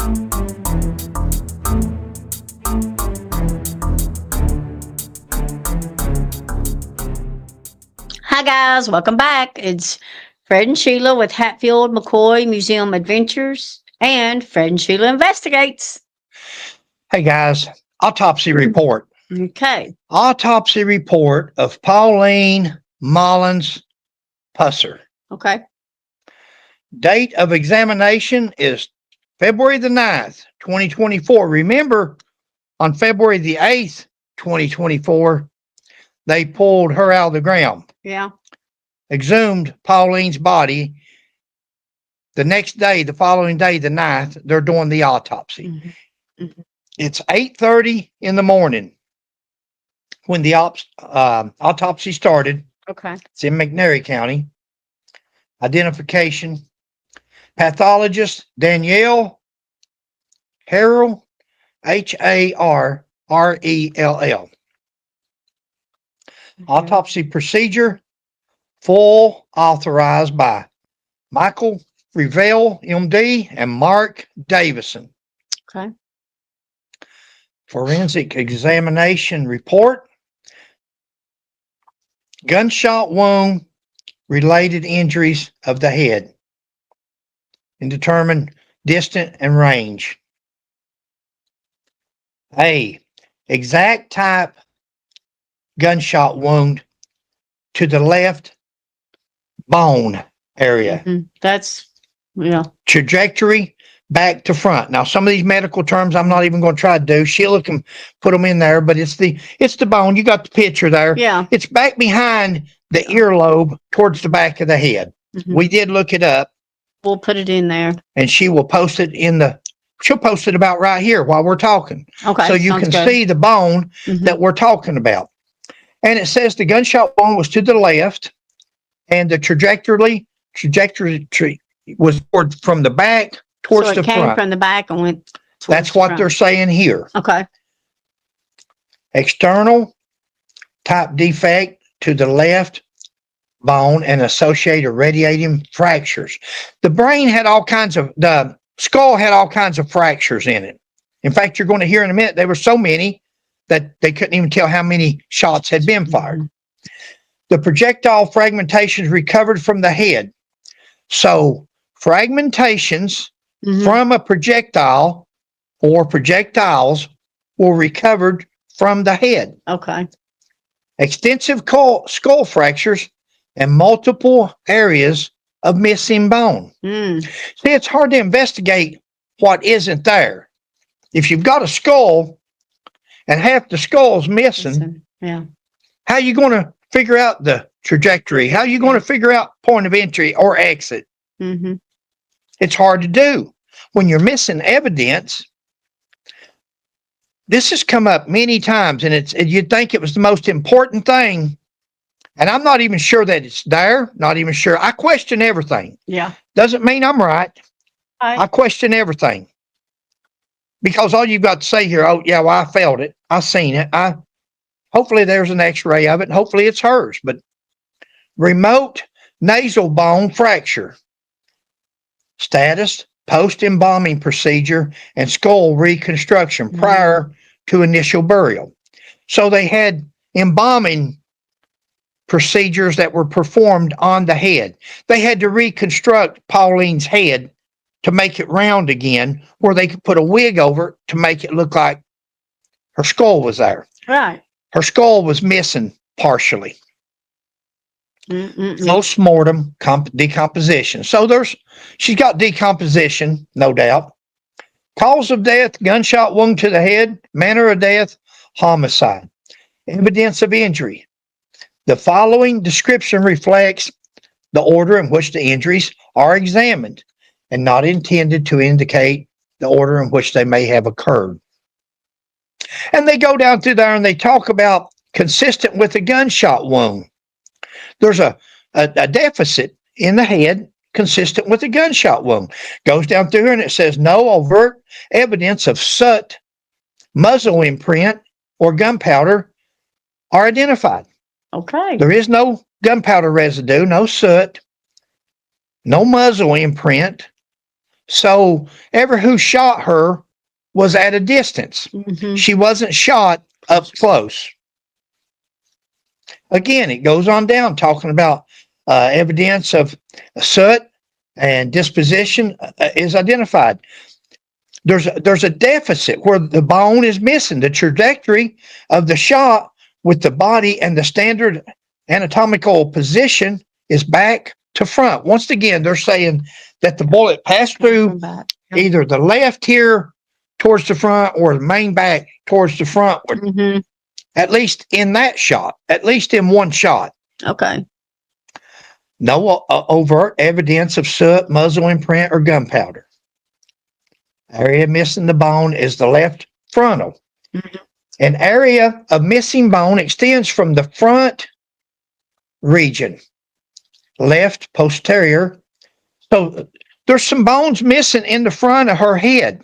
Hi, guys. Welcome back. It's Fred and Sheila with Hatfield McCoy Museum Adventures and Fred and Sheila Investigates. Hey guys, autopsy report. Okay. Autopsy report of Pauline Pusser. Okay. Date of examination is February the 9th, 2024. Remember, on February the 8th, 2024, they pulled her out of the ground. Yeah. Exhumed Pauline's body. The next day, the following day, the 9th, they're doing the autopsy. Mm-hmm. Mm-hmm. It's 8:30 in the morning when the autopsy started. Okay. It's in McNairy County. Identification. Pathologist Danielle Harrell, Harrell. Mm-hmm. Autopsy procedure, full authorized by Michael Revell, MD, and Mark Davison. Okay. Forensic examination report. Gunshot wound, related injuries of the head, and determine distance and range. A. Exact type gunshot wound to the left bone area. Mm-hmm. That's, yeah. Trajectory back to front. Now, some of these medical terms I'm not even going to try to do. Sheila can put them in there, but it's the bone. You got the picture there. Yeah. It's back behind the earlobe towards the back of the head. Mm-hmm. We did look it up. We'll put it in there. And she will post it she'll post it about right here while we're talking. Okay. So you can see the bone that we're talking about. And it says the gunshot wound was to the left, and the trajectory was from the back towards the front. So it came from the back and went towards That's what they're saying here. Okay. External type defect to the left bone and associated radiating fractures. The skull had all kinds of fractures in it. In fact, you're going to hear in a minute, there were so many that they couldn't even tell how many shots had been fired. Mm-hmm. The projectile fragmentations recovered from the head. So fragmentations from a projectile or projectiles were recovered from the head. Okay. Extensive skull fractures and multiple areas of missing bone. See, it's hard to investigate what isn't there. If you've got a skull and half the skull's missing, yeah, how are you going to figure out the trajectory? How are you going to figure out point of entry or exit? Mm-hmm. It's hard to do when you're missing evidence. This has come up many times, and you'd think it was the most important thing. And I'm not even sure that it's there. Not even sure. I question everything. Yeah. Doesn't mean I'm right. I question everything. Because all you've got to say here, oh, yeah, well, I felt it. I seen it. Hopefully there's an x-ray of it, and hopefully it's hers. But remote nasal bone fracture. Status, post-embalming procedure, and skull reconstruction prior to initial burial. So they had embalming procedures that were performed on the head. They had to reconstruct Pauline's head to make it round again, where they could put a wig over it to make it look like her skull was there. Right. Her skull was missing partially. Post-mortem decomposition. So she's got decomposition, no doubt. Cause of death, gunshot wound to the head. Manner of death, homicide. Evidence of injury. The following description reflects the order in which the injuries are examined and not intended to indicate the order in which they may have occurred. And they go down through there and they talk about consistent with a gunshot wound. There's a deficit in the head consistent with a gunshot wound. Goes down through here and it says no overt evidence of soot, muzzle imprint, or gunpowder are identified. Okay. There is no gunpowder residue, no soot, no muzzle imprint, So ever who shot her was at a distance. Mm-hmm. She wasn't shot up close. Again, it goes on down talking about evidence of soot and disposition is identified. There's a deficit where the bone is missing. The trajectory of the shot with the body and the standard anatomical position is back to front. Once again, they're saying that the bullet passed through either the left here towards the front or the main back towards the front, Mm-hmm. at least in that shot, at least in one shot. Okay. No overt evidence of soot, muzzle imprint, or gunpowder. Area missing the bone is the left frontal. Mm-hmm. An area of missing bone extends from the front region, left posterior. So there's some bones missing in the front of her head,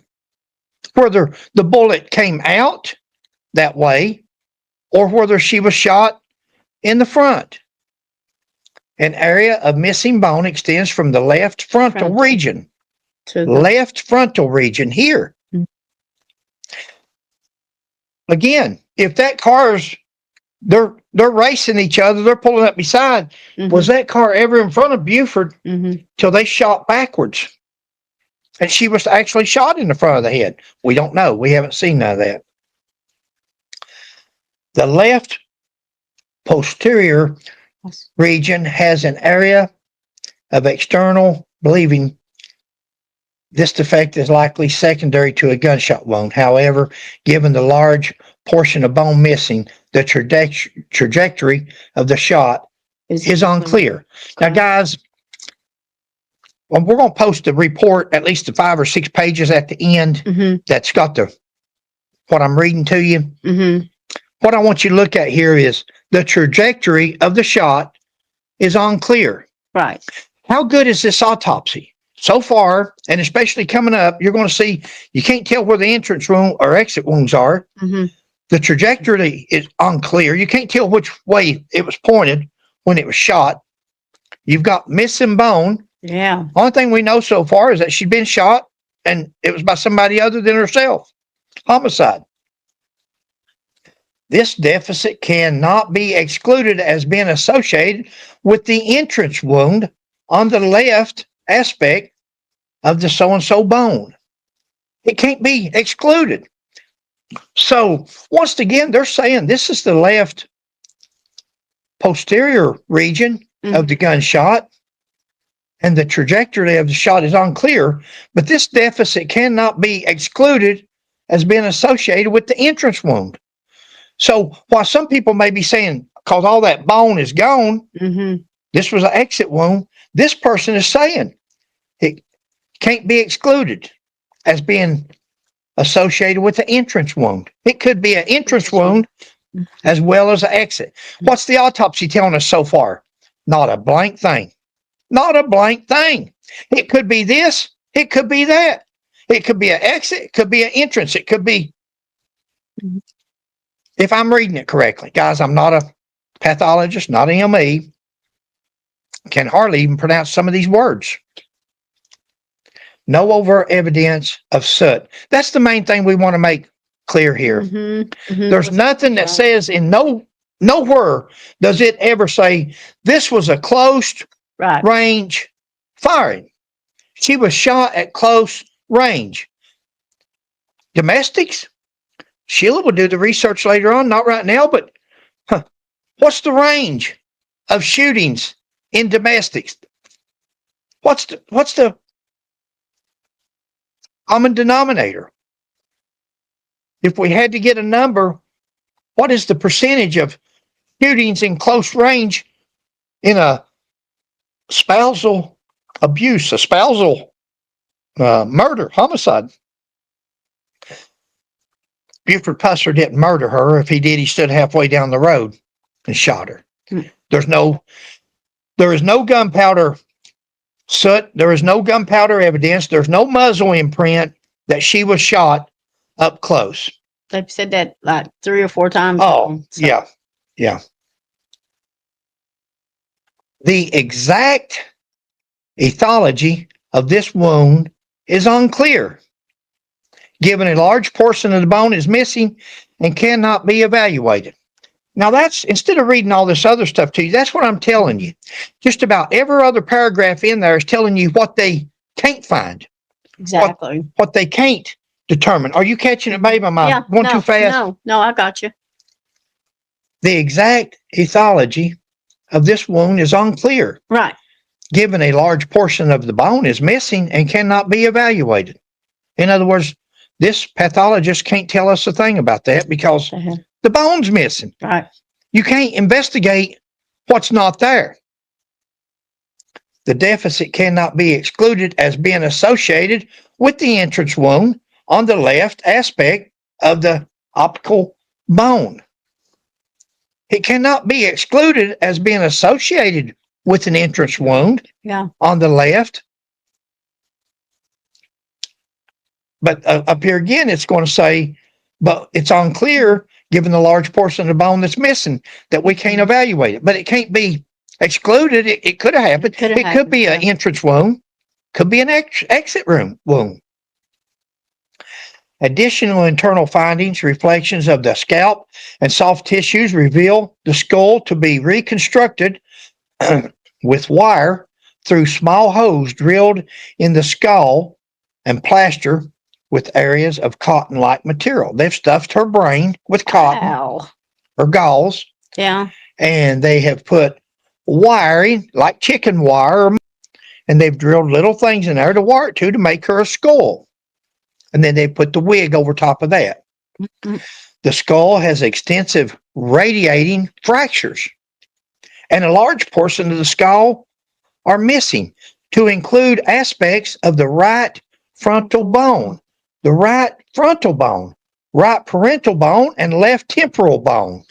whether the bullet came out that way or whether she was shot in the front. An area of missing bone extends from the left frontal region, left frontal region here. Mm-hmm. Again, if that car's they're racing each other, they're pulling up beside. Mm-hmm. Was that car ever in front of Buford till they shot backwards? And she was actually shot in the front of the head. We don't know. We haven't seen none of that. The left posterior region has an area of external bleeding. This defect is likely secondary to a gunshot wound. However, given the large portion of bone missing, the trajectory of the shot is unclear. Now, guys, we're going to post a report, at least the 5 or 6 pages at the end that's got what I'm reading to you. Mm-hmm. What I want you to look at here is the trajectory of the shot is unclear. Right. How good is this autopsy? So far, and especially coming up, you're going to see you can't tell where the entrance wound or exit wounds are. Mm-hmm. The trajectory is unclear. You can't tell which way it was pointed when it was shot. You've got missing bone. Yeah. Only thing we know so far is that she'd been shot and it was by somebody other than herself. Homicide. This deficit cannot be excluded as being associated with the entrance wound on the left aspect of the so-and-so bone. It can't be excluded. So once again, they're saying this is the left posterior region of the gunshot, and the trajectory of the shot is unclear, but this deficit cannot be excluded as being associated with the entrance wound. So while some people may be saying, because all that bone is gone, this was an exit wound, this person is saying it can't be excluded as being associated with the entrance wound. It could be an entrance wound as well as an exit. What's the autopsy telling us so far? Not a blank thing. Not a blank thing. It could be this. It could be that. It could be an exit. It could be an entrance. It could be, if I'm reading it correctly. Guys, I'm not a pathologist, not an ME. Can hardly even pronounce some of these words. No overt evidence of soot. That's the main thing we want to make clear here. There's nothing that says in nowhere does it ever say this was a close range firing. She was shot at close range. Domestics? Sheila will do the research later on, not right now, but what's the range of shootings in domestics? What's the common denominator? If we had to get a number, what is the percentage of shootings in close range in a spousal abuse, a spousal murder, homicide? Buford Pusser didn't murder her. If he did, he stood halfway down the road and shot her. There is no gunpowder soot. There is no gunpowder evidence. There's no muzzle imprint that she was shot up close. They've said that like 3 or 4 times. Oh, so. Yeah. The exact ethology of this wound is unclear, given a large portion of the bone is missing and cannot be evaluated. Now that's, instead of reading all this other stuff to you, that's what I'm telling you. Just about every other paragraph in there is telling you what they can't find. Exactly. What they can't determine. Are you catching it, babe? Am I going too fast? No, I got you. The exact ethology of this wound is unclear. Right. Given a large portion of the bone is missing and cannot be evaluated. In other words, this pathologist can't tell us a thing about that because the bone's missing. Right. You can't investigate what's not there. The deficit cannot be excluded as being associated with the entrance wound on the left aspect of the optical bone. It cannot be excluded as being associated with an entrance wound on the left. But up here again, it's going to say, but it's unclear, given the large portion of the bone that's missing, that we can't evaluate it. But it can't be excluded. It could have happened. It could be an entrance wound, could be an exit room wound. Additional internal findings, reflections of the scalp and soft tissues reveal the skull to be reconstructed with wire through small holes drilled in the skull and plaster with areas of cotton-like material. They've stuffed her brain with cotton or gauze. Yeah. And they have put wiring, like chicken wire, and they've drilled little things in there to wire it to make her a skull. And then they put the wig over top of that. Mm-hmm. The skull has extensive radiating fractures, and a large portion of the skull are missing, to include aspects of the right frontal bone, right parental bone, and left temporal bone,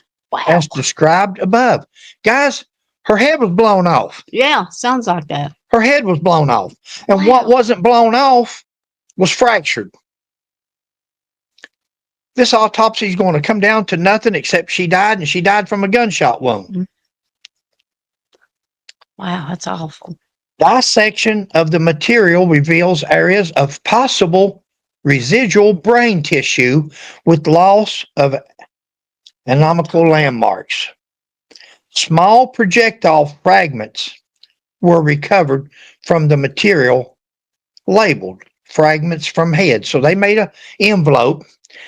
as described above. Guys, her head was blown off. Yeah, sounds like that. Her head was blown off. And what wasn't blown off was fractured. This autopsy is going to come down to nothing except she died, and she died from a gunshot wound. Wow, that's awful. Dissection of the material reveals areas of possible residual brain tissue with loss of anatomical landmarks. Small projectile fragments were recovered from the material labeled fragments from head. So they made an envelope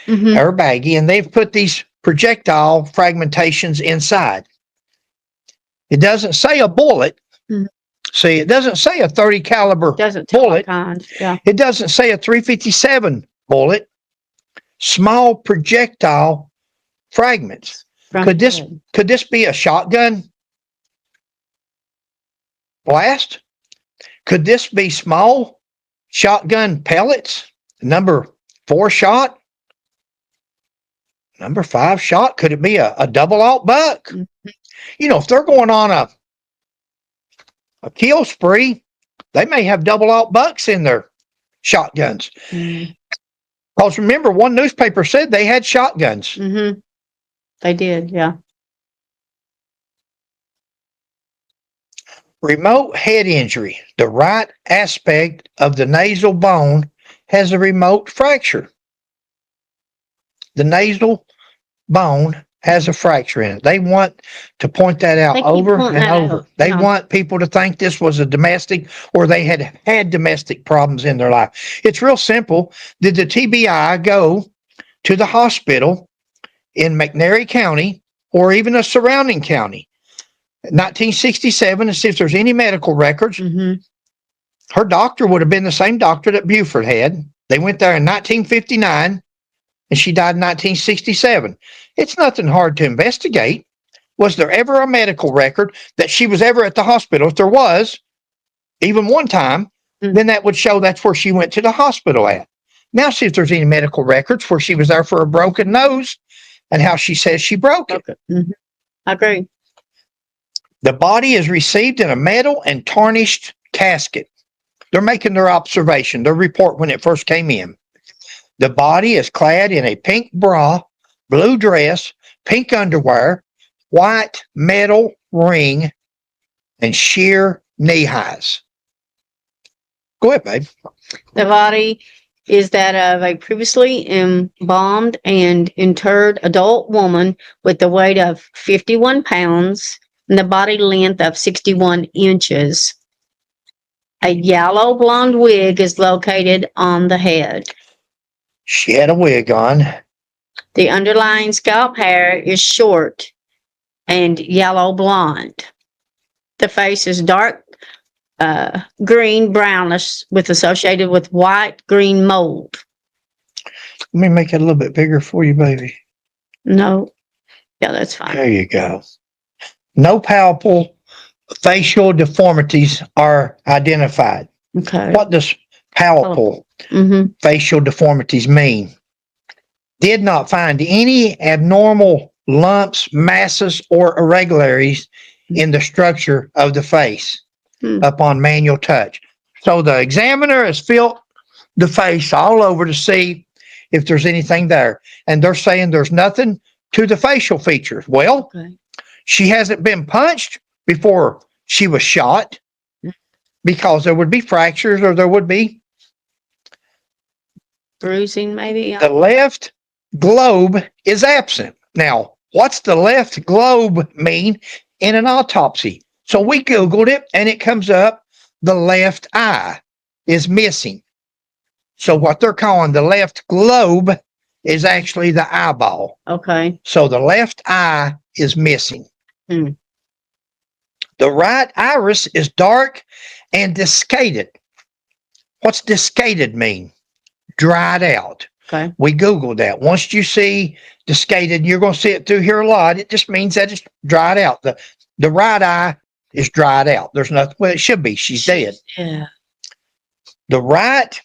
or baggie, and they've put these projectile fragmentations inside. It doesn't say a bullet. See, it doesn't say a 30 caliber bullet. Yeah. It doesn't say a 357 bullet. Small projectile fragments. Could this be a shotgun blast? Could this be small shotgun pellets? Number 4 shot? Number 5 shot? Could it be a double aught buck? You know, if they're going on a kill spree, they may have double aught bucks in their shotguns. Because remember, one newspaper said they had shotguns. They did, yeah. Remote head injury. The right aspect of the nasal bone has a remote fracture. The nasal bone has a fracture in it. They want to point that out over and over. They want people to think this was a domestic, or they had domestic problems in their life. It's real simple. Did the TBI go to the hospital in McNairy County or even a surrounding county 1967 to see if there's any medical records? Her doctor would have been the same doctor that Buford had. They went there in 1959, and she died in 1967. It's nothing hard to investigate. Was there ever a medical record that she was ever at the hospital? If there was, even one time, then that would show that's where she went to the hospital at. Now see if there's any medical records where she was there for a broken nose and how she says she broke it. I agree. The body is received in a metal and tarnished casket. They're making their observation, their report when it first came in. The body is clad in a pink bra, blue dress, pink underwear, white metal ring, and sheer knee highs. Go ahead, babe. The body is that of a previously embalmed and interred adult woman with the weight of 51 pounds and the body length of 61 inches. A yellow blonde wig is located on the head. She had a wig on. The underlying scalp hair is short and yellow blonde. The face is dark green brownish with associated with white green mold. Let me make it a little bit bigger for you, baby. No. Yeah, that's fine. There you go. No palpable facial deformities are identified. Okay. What does palpable Mm-hmm. facial deformities mean? Did not find any abnormal lumps, masses, or irregularities in the structure of the face upon manual touch. So the examiner has felt the face all over to see if there's anything there. And they're saying there's nothing to the facial features. Well, she hasn't been punched before she was shot because there would be fractures or there would be bruising, maybe. The left globe is absent. Now, what's the left globe mean in an autopsy? So we Googled it and it comes up the left eye is missing. So what they're calling the left globe is actually the eyeball. Okay. So the left eye is missing. The right iris is dark and desiccated. What's desiccated mean? Dried out. Okay. We Googled that. Once you see desiccated, you're going to see it through here a lot. It just means that it's dried out. The right eye is dried out. There's nothing, well, it should be. She's dead. Yeah. The right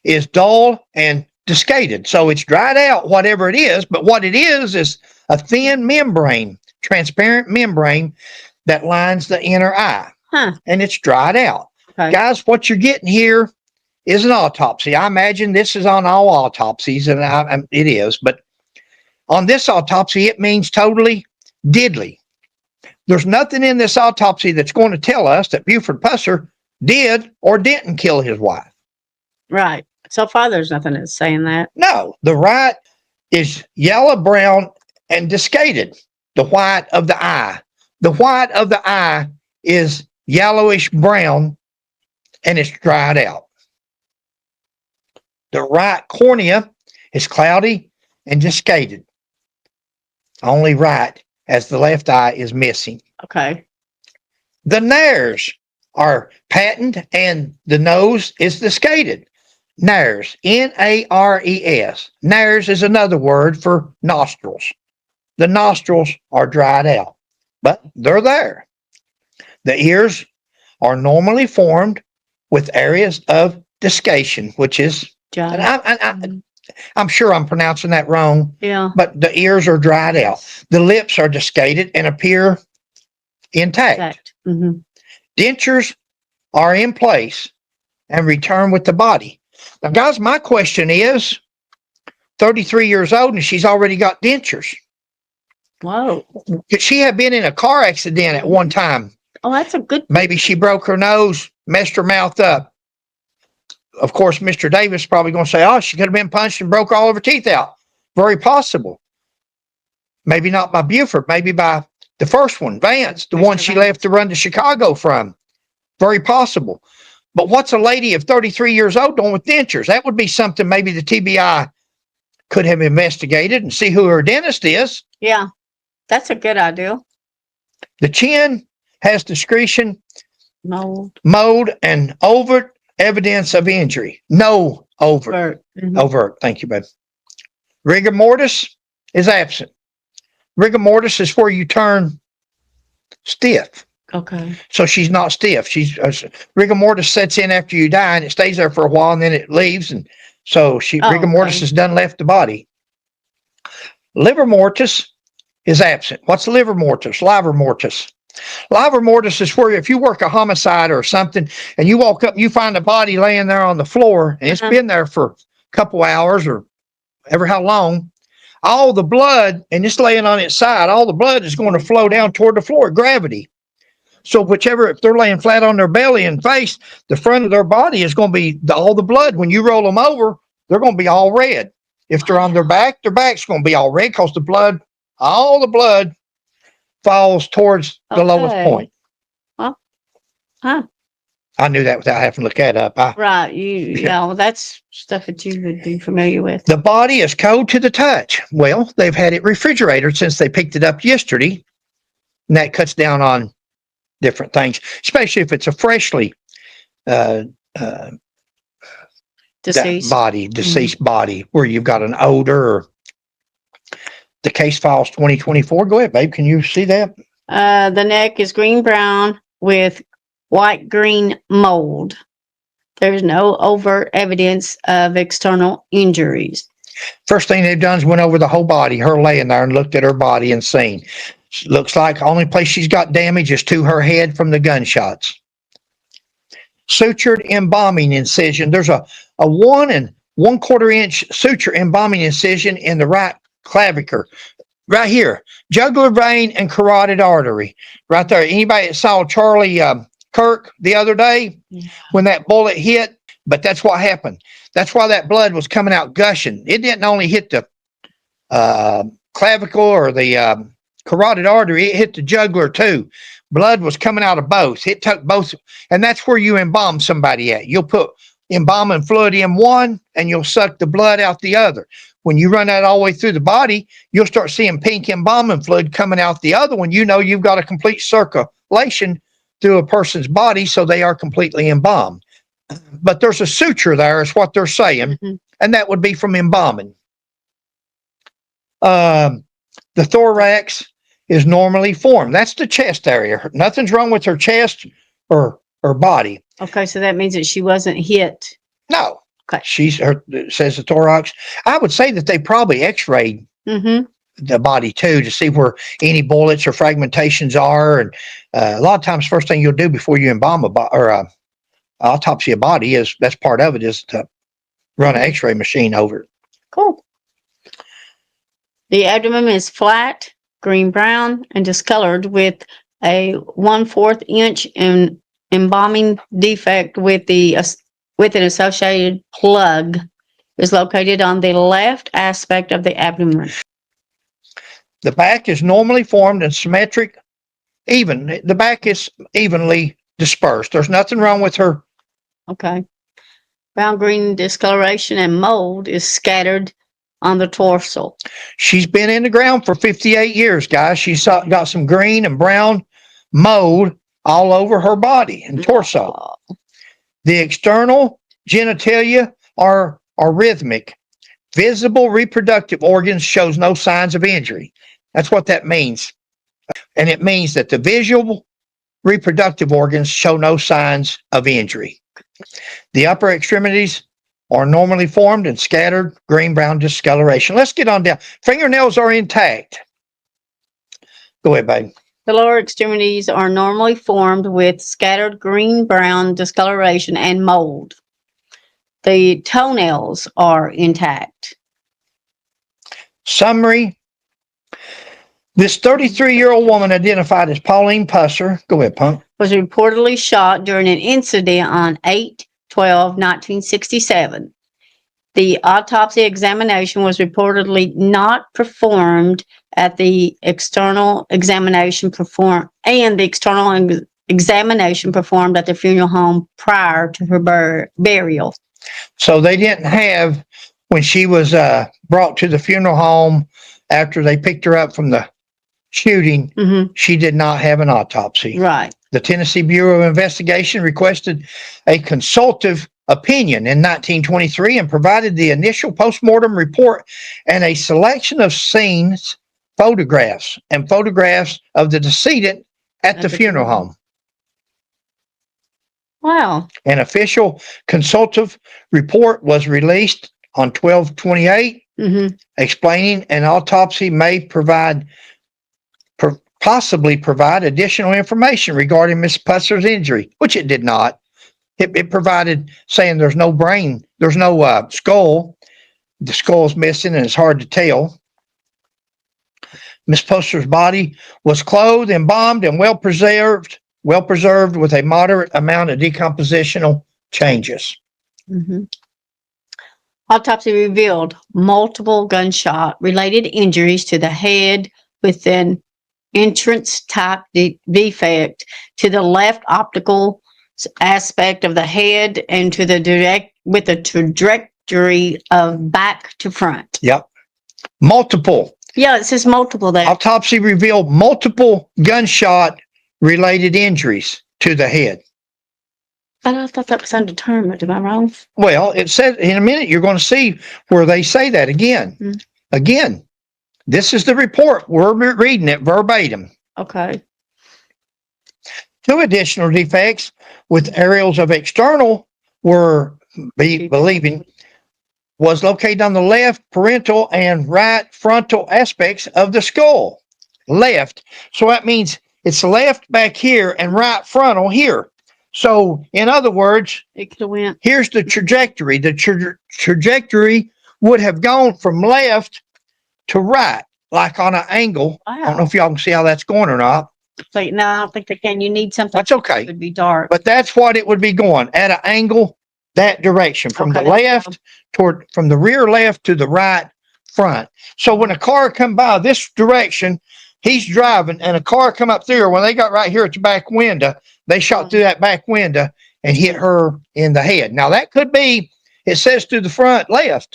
is dull and desiccated. So it's dried out, whatever it is. But what it is a thin membrane, transparent membrane that lines the inner eye. And it's dried out. Okay. Guys, what you're getting here is an autopsy. I imagine this is on all autopsies, and it is. But on this autopsy, it means totally diddly. There's nothing in this autopsy that's going to tell us that Buford Pusser did or didn't kill his wife. Right. So far, there's nothing that's saying that. No, the right is yellow, brown, and desiccated. The white of the eye. The white of the eye is yellowish brown, and it's dried out. The right cornea is cloudy and desiccated. Only right, as the left eye is missing. Okay. The nares are patent, and the nose is desiccated. Nares, N-A-R-E-S. Nares is another word for nostrils. The nostrils are dried out, but they're there. The ears are normally formed with areas of desiccation, which is, and I'm sure I'm pronouncing that wrong. Yeah. But the ears are dried out. The lips are desiccated and appear intact. Mm-hmm. Dentures are in place and return with the body. Now, guys, my question is 33 years old and she's already got dentures. Whoa. Could she have been in a car accident at one time? Oh, that's a good. Maybe she broke her nose, messed her mouth up. Of course, Mr. Davis is probably going to say, oh, she could have been punched and broke all of her teeth out. Very possible. Maybe not by Buford, maybe by the first one, Vance, the one she left to run to Chicago from. Very possible. But what's a lady of 33 years old doing with dentures? That would be something maybe the TBI could have investigated and see who her dentist is. Yeah, that's a good idea. The chin has discretion, mold, and overt evidence of injury. No overt. Mm-hmm. Overt. Thank you, babe. Rigor mortis is absent. Rigor mortis is where you turn stiff. Okay. So she's not stiff. She's rigor mortis sets in after you die, and it stays there for a while, and then it leaves, and so rigor mortis has done left the body. Livor mortis is absent. What's livor mortis? Livor mortis. Livor mortis is where if you work a homicide or something, and you walk up and you find a body laying there on the floor, and it's been there for a couple hours or ever how long, all the blood, and it's laying on its side, all the blood is going to flow down toward the floor, gravity. So whichever, if they're laying flat on their belly and face, the front of their body is going to be all the blood. When you roll them over, they're going to be all red. If they're on their back's going to be all red because all the blood falls towards the lowest point. Well, huh. I knew that without having to look that up. Right. Well, that's stuff that you would be familiar with. The body is cold to the touch. Well, they've had it refrigerated since they picked it up yesterday. And that cuts down on different things, especially if it's a freshly Deceased body, where you've got an odor. Or the case files 2024. Go ahead, babe. Can you see that? The neck is green-brown with white-green mold. There's no overt evidence of external injuries. First thing they've done is went over the whole body, her laying there, and looked at her body and seen. Looks like the only place she's got damage is to her head from the gunshots. Sutured embalming incision. There's a 1 1/4 inch suture embalming incision in the right clavicle. Right here. Jugular vein and carotid artery. Right there. Anybody that saw Charlie Kirk the other day when that bullet hit? But that's what happened. That's why that blood was coming out gushing. It didn't only hit the clavicle or the carotid artery, it hit the jugular too. Blood was coming out of both. It took both, and that's where you embalm somebody at. You'll put embalming fluid in one, and you'll suck the blood out the other. When you run that all the way through the body, you'll start seeing pink embalming fluid coming out the other one. You know you've got a complete circulation through a person's body, so they are completely embalmed. But there's a suture there, is what they're saying, and that would be from embalming. The thorax is normally formed. That's the chest area. Nothing's wrong with her chest or her body. Okay, so that means that she wasn't hit. No. Okay. It says the thorax. I would say that they probably x-rayed the body too to see where any bullets or fragmentations are. And a lot of times, first thing you'll do before you embalm autopsy a body is, that's part of it, is to run an x-ray machine over it. Cool. The abdomen is flat, green-brown, and discolored with a 1/4 inch embalming defect with an associated plug is located on the left aspect of the abdomen. The back is normally formed and symmetric, even. The back is evenly dispersed. There's nothing wrong with her. Okay. Brown-green discoloration and mold is scattered on the torso. She's been in the ground for 58 years, guys. She's got some green and brown mold all over her body and torso. The external genitalia are rhythmic. Visible reproductive organs shows no signs of injury. That's what that means. And it means that the visual reproductive organs show no signs of injury. The upper extremities are normally formed and scattered green-brown discoloration. Let's get on down. Fingernails are intact. Go ahead, babe. The lower extremities are normally formed with scattered green-brown discoloration and mold. The toenails are intact. Summary. This 33-year-old woman, identified as Pauline Pusser, go ahead, Punk, was reportedly shot during an incident on 8/12/1967. The autopsy examination was reportedly not performed at the external examination performed at the funeral home prior to her burial. So they didn't have, when she was brought to the funeral home after they picked her up from the shooting, she did not have an autopsy. Right. The Tennessee Bureau of Investigation requested a consultative opinion in 1923 and provided the initial postmortem report and a selection of scenes, photographs of the decedent at the funeral home. Wow. An official consultative report was released on 12/28, explaining an autopsy may possibly provide additional information regarding Miss Pusser's injury, which it did not. It provided saying there's no brain, there's no skull. The skull's missing and it's hard to tell. Miss Pusser's body was clothed, embalmed, and well preserved well preserved with a moderate amount of decompositional changes. Mhm. Autopsy revealed multiple gunshot-related injuries to the head with an entrance-type defect to the left optical aspect of the head and to the with a trajectory of back to front. Yep. Multiple. Yeah, it says multiple there. Autopsy revealed multiple gunshot-related injuries to the head. But I thought that was undetermined. Am I wrong? Well, it said in a minute you're going to see where they say that again. Again, this is the report. We're reading it verbatim. Okay. 2 additional defects with areas of external were believing was located on the left parietal and right frontal aspects of the skull. Left. So that means it's left back here and right frontal here. So, in other words, It could have went. here's the trajectory. The trajectory would have gone from left to right, like on an angle. Wow. I don't know if y'all can see how that's going or not. Like, no, I don't think they can. You need something. That's okay. It would be dark. But that's what it would be going at an angle that direction from the left from the rear left to the right front. So when a car come by this direction, he's driving and a car come up through, when they got right here at the back window, they shot through that back window and hit her in the head. Now that could be, it says to the front right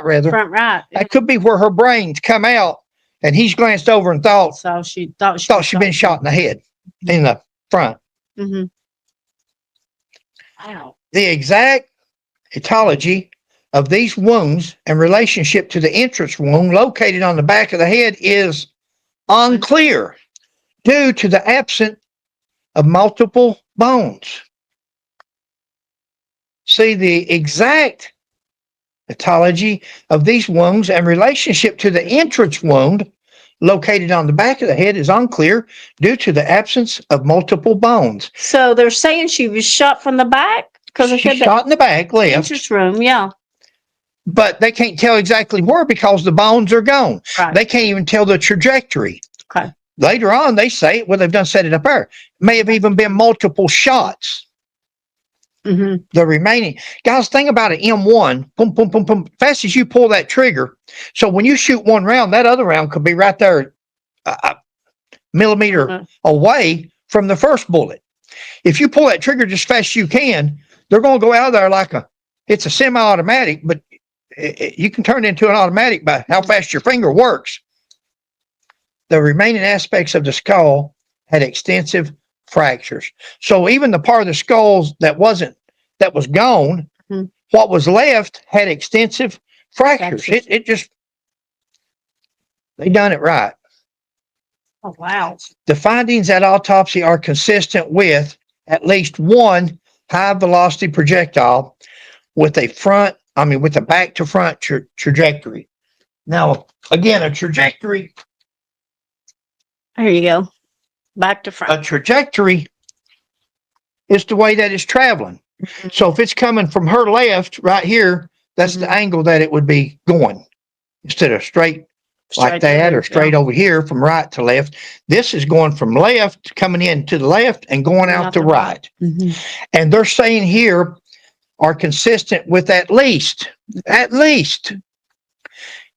rather. Front right. That could be where her brains come out and he's glanced over and thought She'd been shot in the head in the front. Mm-hmm. Wow. The exact etiology of these wounds and relationship to the entrance wound located on the back of the head is unclear due to the absence of multiple bones. See, the exact etiology of these wounds and relationship to the entrance wound located on the back of the head is unclear due to the absence of multiple bones. So they're saying she was shot from the back? Because I said shot in the back, left. Entrance room, yeah. But they can't tell exactly where because the bones are gone. Right. They can't even tell the trajectory. Okay. Later on, they say, well, they've done set it up there. May have even been multiple shots. Mm-hmm. The remaining guys, think about it. M1, boom, boom, boom, boom. Fast as you pull that trigger. So when you shoot one round, that other round could be right there, a millimeter away from the first bullet. If you pull that trigger just fast as you can, they're going to go out of there like it's a semi-automatic, but you can turn it into an automatic by how fast your finger works. The remaining aspects of the skull had extensive fractures. So even the part of the skulls that was gone, what was left had extensive fractures. It just, they done it right. Oh, wow. The findings at autopsy are consistent with at least one high velocity projectile with a back to front trajectory. Now, again, a trajectory. There you go. Back to front. A trajectory is the way that it's traveling. Mm-hmm. So if it's coming from her left right here, that's the angle that it would be going instead of straight like that or straight over here from right to left. This is going from left, coming in to the left and going out to right. Mm-hmm. And they're saying here are consistent with at least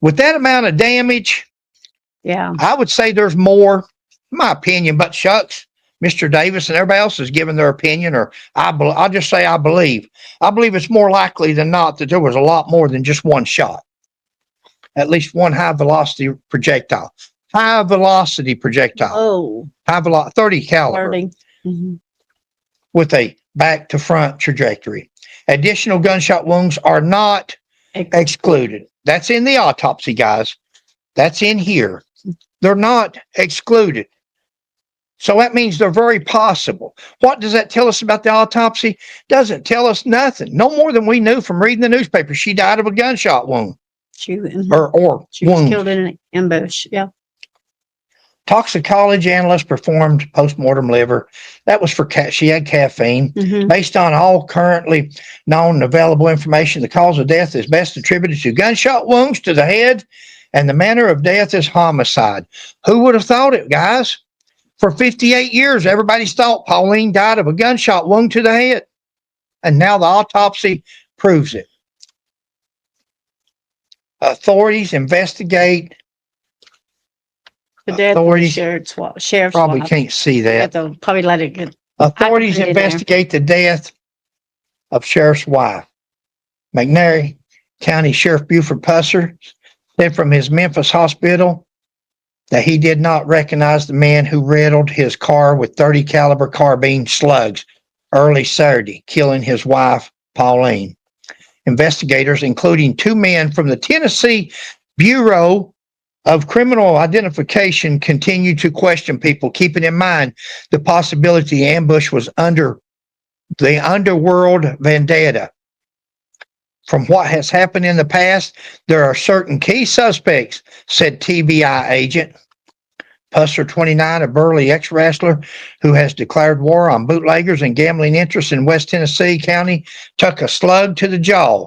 with that amount of damage. Yeah, I would say there's more, in my opinion, but shucks, Mr. Davis and everybody else has given their opinion, or I'll just say I believe. I believe it's more likely than not that there was a lot more than just one shot. At least one high velocity projectile. High velocity projectile. Oh. High velocity, 30 caliber. 30. Mm-hmm. With a back to front trajectory. Additional gunshot wounds are not excluded. That's in the autopsy, guys. That's in here. They're not excluded. So that means they're very possible. What does that tell us about the autopsy? Doesn't tell us nothing. No more than we knew from reading the newspaper. She died of a gunshot wound. She Or she was killed in an ambush. Yeah. Toxicology analyst performed postmortem liver. That was for she had caffeine. Mm-hmm. Based on all currently known and available information, the cause of death is best attributed to gunshot wounds to the head, and the manner of death is homicide. Who would have thought it, guys? For 58 years, everybody's thought Pauline died of a gunshot wound to the head. And now the autopsy proves it. Authorities investigate. The death of the sheriff's Probably wife. can't see You have that. to probably let it get. Authorities put it in there. investigate the death of sheriff's wife. McNairy County Sheriff Buford Pusser said from his Memphis hospital that he did not recognize the man who riddled his car with 30 caliber carbine slugs early Saturday, killing his wife, Pauline. Investigators, including 2 men from the Tennessee Bureau of Criminal Identification, continue to question people, keeping in mind the possibility the ambush was under the underworld vendetta. From what has happened in the past, there are certain key suspects, said TBI agent Pusser, 29, a burly ex-wrestler who has declared war on bootleggers and gambling interests in West Tennessee County, took a slug to the jaw.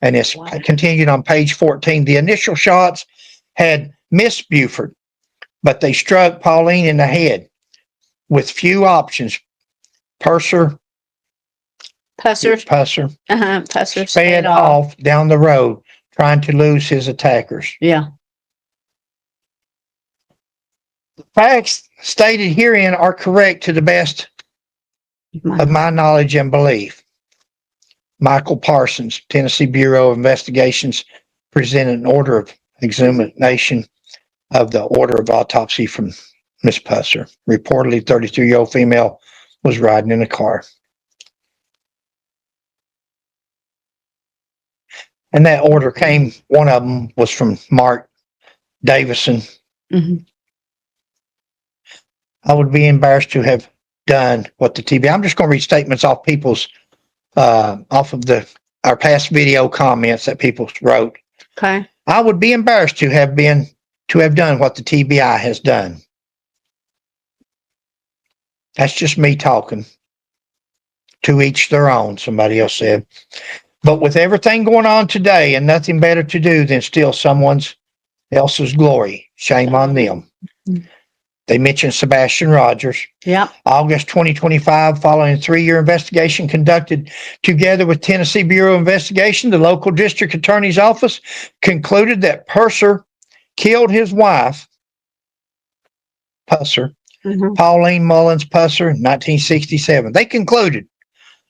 And it's continued on page 14. The initial shots had missed Buford, but they struck Pauline in the head with few options. Pusser sped off down the road, trying to lose his attackers. Yeah. The facts stated herein are correct to the best of my knowledge and belief. Michael Parsons, Tennessee Bureau of Investigations, presented an order of examination of the order of autopsy from Miss Pusser. Reportedly, 33-year-old female was riding in a car. And that order came, one of them was from Mark Davison. Mm-hmm. I would be embarrassed to have done what the TB. I'm just going to read statements off people's, off of our past video comments that people wrote. Okay. I would be embarrassed to have done what the TBI has done. That's just me talking. To each their own, somebody else said. But with everything going on today and nothing better to do than steal someone else's glory, shame on them. They mentioned Sebastian Rogers. Yep. August 2025, following a 3-year investigation conducted together with Tennessee Bureau of Investigation, the local district attorney's office concluded that Pusser killed his wife, Pauline Mullins Pusser, in 1967. They concluded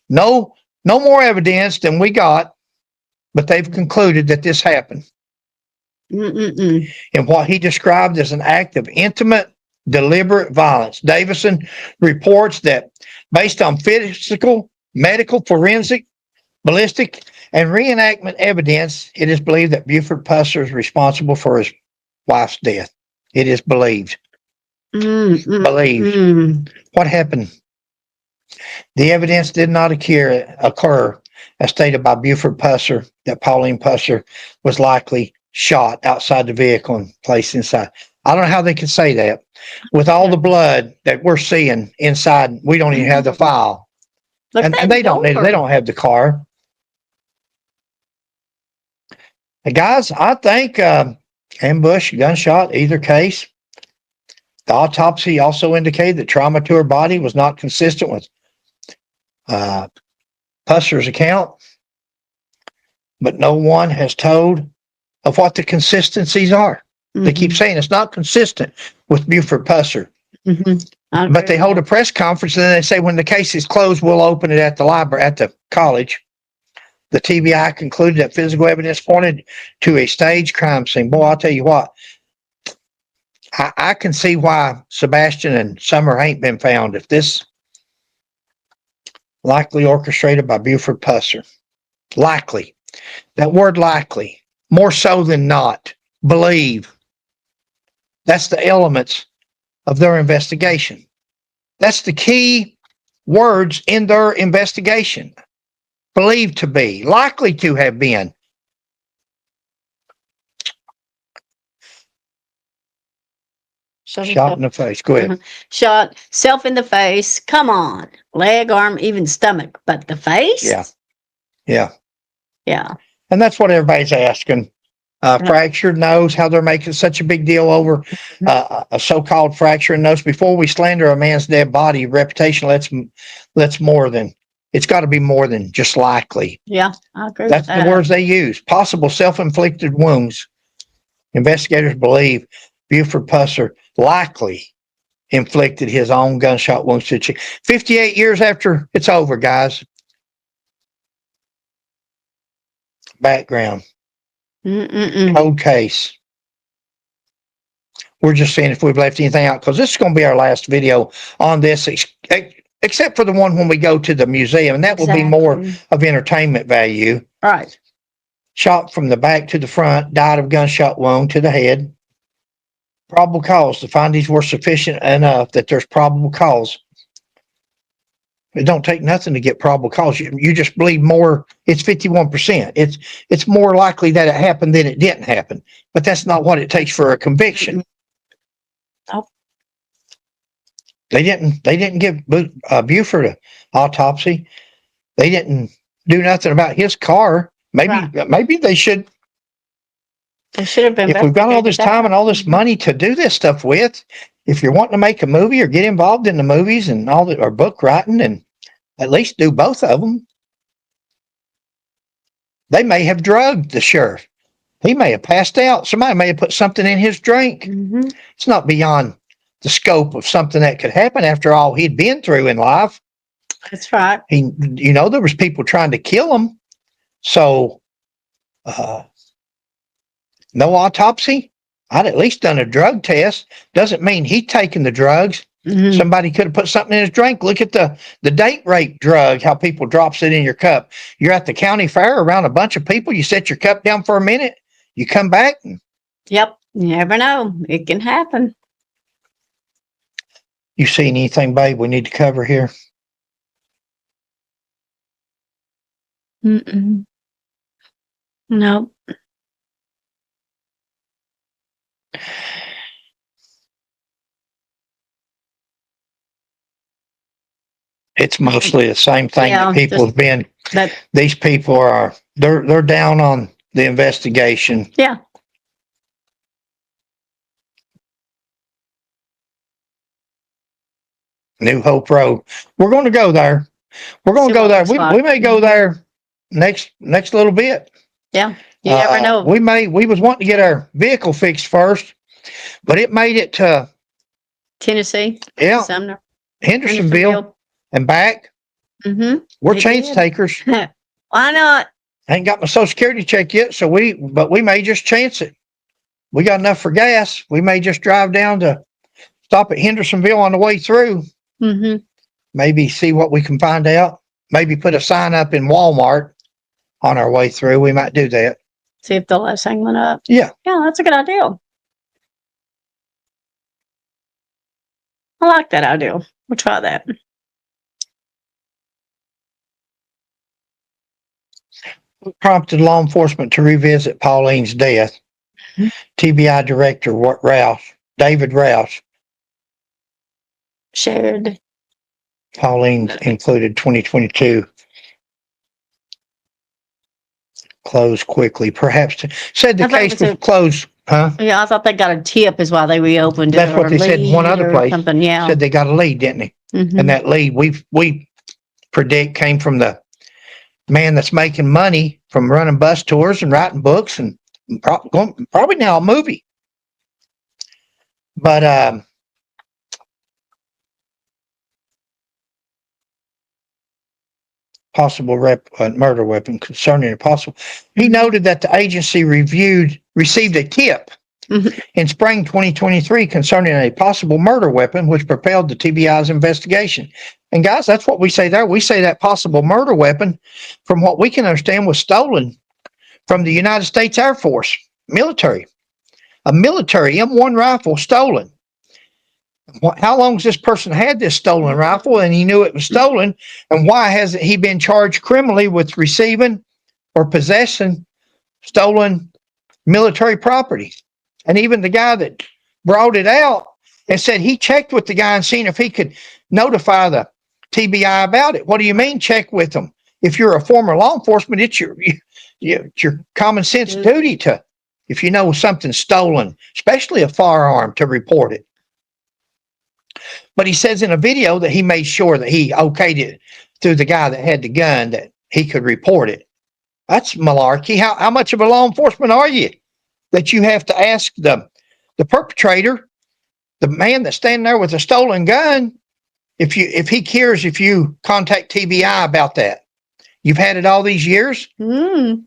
no more evidence than we got, but they've concluded that this happened. In what he described as an act of intimate, deliberate violence. Davison reports that based on physical, medical, forensic, ballistic, and reenactment evidence, it is believed that Buford Pusser is responsible for his wife's death. It is believed. Believed. What happened? The evidence did not occur, as stated by Buford Pusser, that Pauline Pusser was likely shot outside the vehicle and placed inside. I don't know how they could say that. With all the blood that we're seeing inside, we don't even have the file. And they don't have the car. And guys, I think ambush, gunshot, either case. The autopsy also indicated that trauma to her body was not consistent with Pusser's account, but no one has told of what the consistencies are. They keep saying it's not consistent with Buford Pusser. But they hold a press conference and then they say when the case is closed, we'll open it at the library, at the college. The TBI concluded that physical evidence pointed to a staged crime scene. Boy, I'll tell you what, I can see why Sebastian and Summer ain't been found if this likely orchestrated by Buford Pusser. Likely. That word likely, more so than not, believe. That's the elements of their investigation. That's the key words in their investigation. Believed to be, likely to have been. Shot in the face. Go ahead. Shot self in the face. Come on. Leg, arm, even stomach. But the face? Yeah. Yeah. And that's what everybody's asking. fractured nose, how they're making such a big deal over a so-called fractured nose. Before we slander a man's dead body, reputation lets more than, it's got to be more than just likely. Yeah, I agree That's with that. the words they use. Possible self-inflicted wounds. Investigators believe Buford Pusser likely inflicted his own gunshot wounds to the cheek. 58 years after it's over, guys. Background. Cold case. We're just seeing if we've left anything out, because this is going to be our last video on this, except for the one when we go to the museum, and that will be more of entertainment value. All right. Shot from the back to the front, died of gunshot wound to the head. Probable cause. The findings were sufficient enough that there's probable cause. It don't take nothing to get probable cause. You just believe more. It's 51%. It's more likely that it happened than it didn't happen. But that's not what it takes for a conviction. Oh. They didn't give Buford an autopsy. They didn't do nothing about his car. Maybe they should. They should have been. If we've got all this time and all this money to do this stuff with, if you're wanting to make a movie or get involved in the movies and all that, or book writing, and at least do both of them. They may have drugged the sheriff. He may have passed out. Somebody may have put something in his drink. It's not beyond the scope of something that could happen after all he'd been through in life. That's right. There was people trying to kill him. So, no autopsy. I'd at least done a drug test. Doesn't mean he'd taken the drugs. Somebody could have put something in his drink. Look at the date rape drug, how people drops it in your cup. You're at the county fair around a bunch of people. You set your cup down for a minute. You come back. Yep. You never know. It can happen. You see anything, babe, we need to cover here? No. It's mostly the same thing that people have been. These people they're down on the investigation. Yeah. New Hope Road. We're going to go there. We're going to go there. We may go there next little bit. Yeah. You never know. We was wanting to get our vehicle fixed first, but it made it to Tennessee. Yeah. Sumner. Hendersonville and back. We're chance takers. Why not? I ain't got my Social Security check yet, but we may just chance it. We got enough for gas. We may just drive down to stop at Hendersonville on the way through. Maybe see what we can find out. Maybe put a sign up in Walmart on our way through. We might do that. See if they'll let us hang one up. Yeah. Yeah, that's a good idea. I like that idea. We'll try that. Prompted law enforcement to revisit Pauline's death. TBI director David Rouse shared. Pauline included 2022. Closed quickly. Perhaps said the case was closed. Huh? Yeah, I thought they got a tip is why they reopened it. That's what they said in one other place. Something, yeah. Said they got a lead, didn't they? And that lead we predict came from the man that's making money from running bus tours and writing books and probably now a movie. But possible murder weapon concerning a possible. He noted that the agency received a tip in spring 2023 concerning a possible murder weapon, which propelled the TBI's investigation. And guys, that's what we say there. We say that possible murder weapon, from what we can understand, was stolen from the United States Air Force military. A military M1 rifle stolen. How long has this person had this stolen rifle and he knew it was stolen? And why hasn't he been charged criminally with receiving or possessing stolen military property? And even the guy that brought it out and said he checked with the guy and seen if he could notify the TBI about it. What do you mean check with them? If you're a former law enforcement, it's your common sense duty to if you know something's stolen, especially a firearm, to report it. But he says in a video that he made sure that he okayed it through the guy that had the gun that he could report it. That's malarkey. How much of a law enforcement are you that you have to ask the perpetrator, the man that's standing there with a stolen gun, if he cares if you contact TBI about that? You've had it all these years, and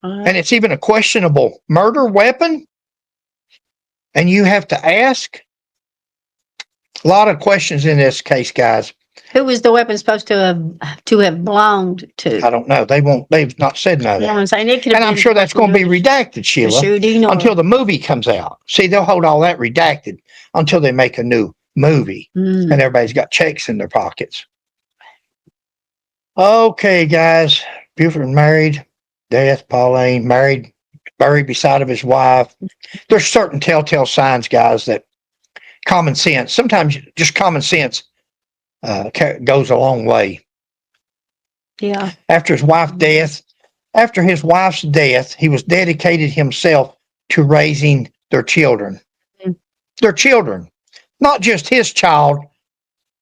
it's even a questionable murder weapon, and you have to ask. A lot of questions in this case, guys. Who was the weapon supposed to have belonged to? I don't know. They've not said none of You know that. what I'm saying? It could have And I'm been sure that's going to be redacted, the Sheila, shooting or, until the movie comes out. See, they'll hold all that redacted until they make a new movie, and everybody's got checks in their pockets. Okay, guys. Buford married, death, Pauline married, buried beside of his wife. There's certain telltale signs, guys, that common sense, sometimes just common sense goes a long way. Yeah. After his wife's death, he was dedicated himself to raising their children. Their children, not just his child,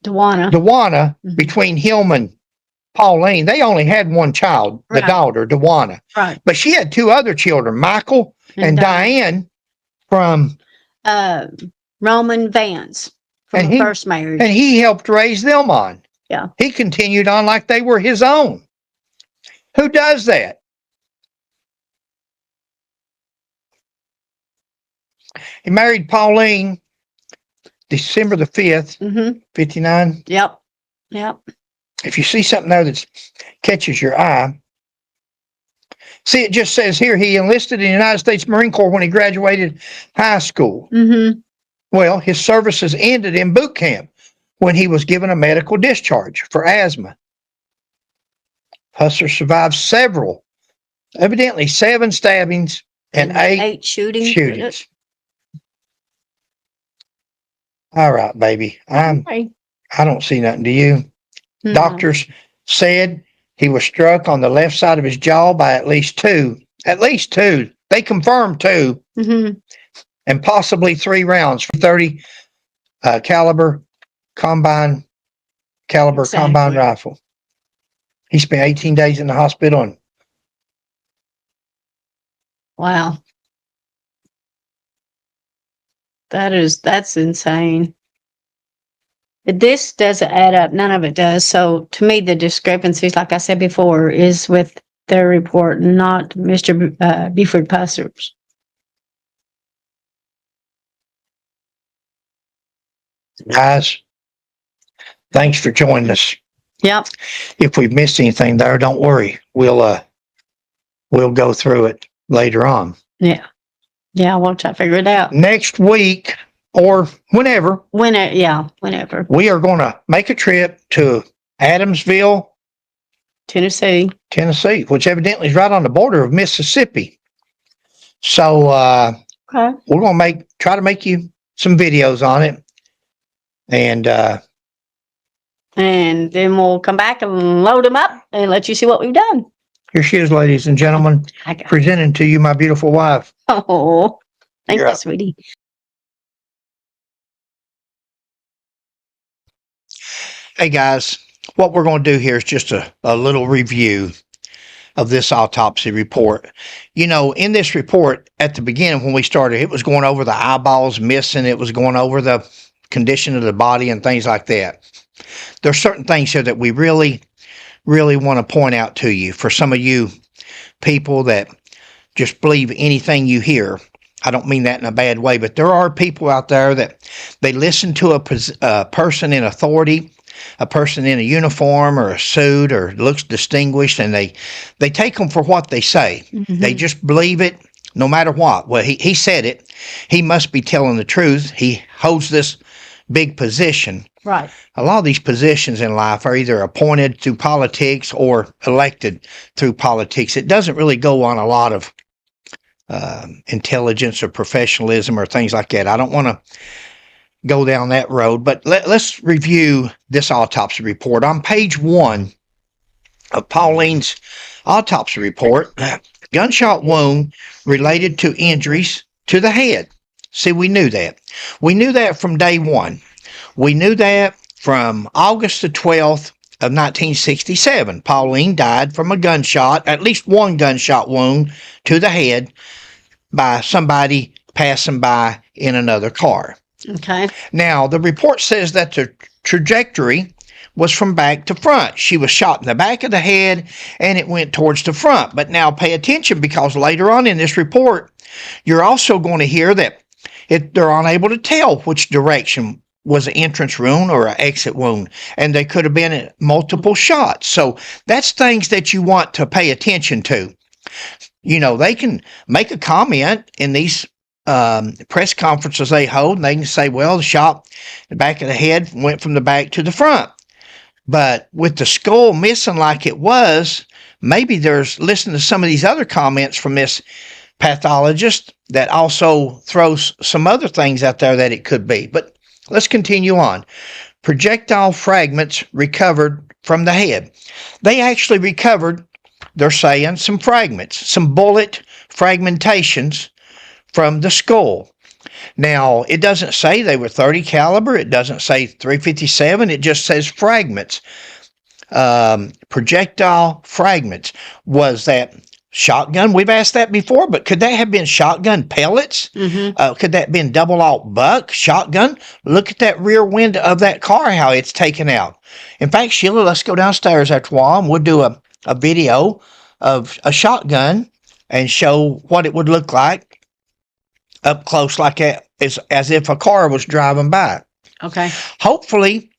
Dewana. Between him and Pauline, they only had one child, the daughter, Dewana. Right. But she had two other children, Michael and Diane, from Roman Vance from the first marriage. And he helped raise them on. Yeah. He continued on like they were his own. Who does that? He married Pauline December the 5th, 59. Yep. If you see something there that catches your eye, see, it just says here he enlisted in the United States Marine Corps when he graduated high school. Well, his services ended in boot camp when he was given a medical discharge for asthma. Pusser survived evidently 7 stabbings and 8 shootings. All right, baby. I don't see nothing. Do you? Doctors said he was struck on the left side of his jaw by at least 2. At least 2. They confirmed 2. And possibly 3 rounds for 30 caliber combine rifle. He spent 18 days in the hospital. And wow. That's insane. This doesn't add up. None of it does. So to me, the discrepancies, like I said before, is with their report, not Mr. Buford Pusser's. Guys, thanks for joining us. Yep. If we've missed anything there, don't worry. We'll go through it later on. Yeah. We'll try to figure it out next week or whenever. Whenever. We are going to make a trip to Adamsville, Tennessee, which evidently is right on the border of Mississippi. So we're going to try to make you some videos on it. And then we'll come back and load them up and let you see what we've done. Here she is, ladies and gentlemen, presenting to you my beautiful wife. Oh, thank you, sweetie. Hey, guys, what we're going to do here is just a little review of this autopsy report. You know, in this report, at the beginning when we started, it was going over the eyeballs missing. It was going over the condition of the body and things like that. There's certain things here that we really want to point out to you. For some of you people that just believe anything you hear, I don't mean that in a bad way, but there are people out there that they listen to a person in authority, a person in a uniform or a suit or looks distinguished, and they take them for what they say. They just believe it no matter what. Well, he said it. He must be telling the truth. He holds this big position. Right. A lot of these positions in life are either appointed through politics or elected through politics. It doesn't really go on a lot of intelligence or professionalism or things like that. I don't want to go down that road, but let's review this autopsy report. On page 1 of Pauline's autopsy report, gunshot wound related to injuries to the head. See, we knew that. We knew that from day one. We knew that from August the 12th of 1967. Pauline died from a gunshot, at least one gunshot wound to the head by somebody passing by in another car. Okay. Now, the report says that the trajectory was from back to front. She was shot in the back of the head and it went towards the front. But now pay attention, because later on in this report, you're also going to hear that they're unable to tell which direction was an entrance wound or an exit wound, and they could have been multiple shots. So that's things that you want to pay attention to. You know, they can make a comment in these press conferences they hold, and they can say, well, the shot in the back of the head went from the back to the front. But with the skull missing like it was, maybe there's, listen to some of these other comments from this pathologist that also throws some other things out there that it could be. But let's continue on. Projectile fragments recovered from the head. They actually recovered, they're saying, some fragments, some bullet fragmentations from the skull. Now, it doesn't say they were 30 caliber. It doesn't say 357. It just says fragments. Projectile fragments. Was that shotgun? We've asked that before, but could that have been shotgun pellets? Mm-hmm. Could that have been double-aught buck shotgun? Look at that rear window of that car, how it's taken out. In fact, Sheila, let's go downstairs after a while and we'll do a video of a shotgun and show what it would look like up close, like as if a car was driving by. Okay. Hopefully,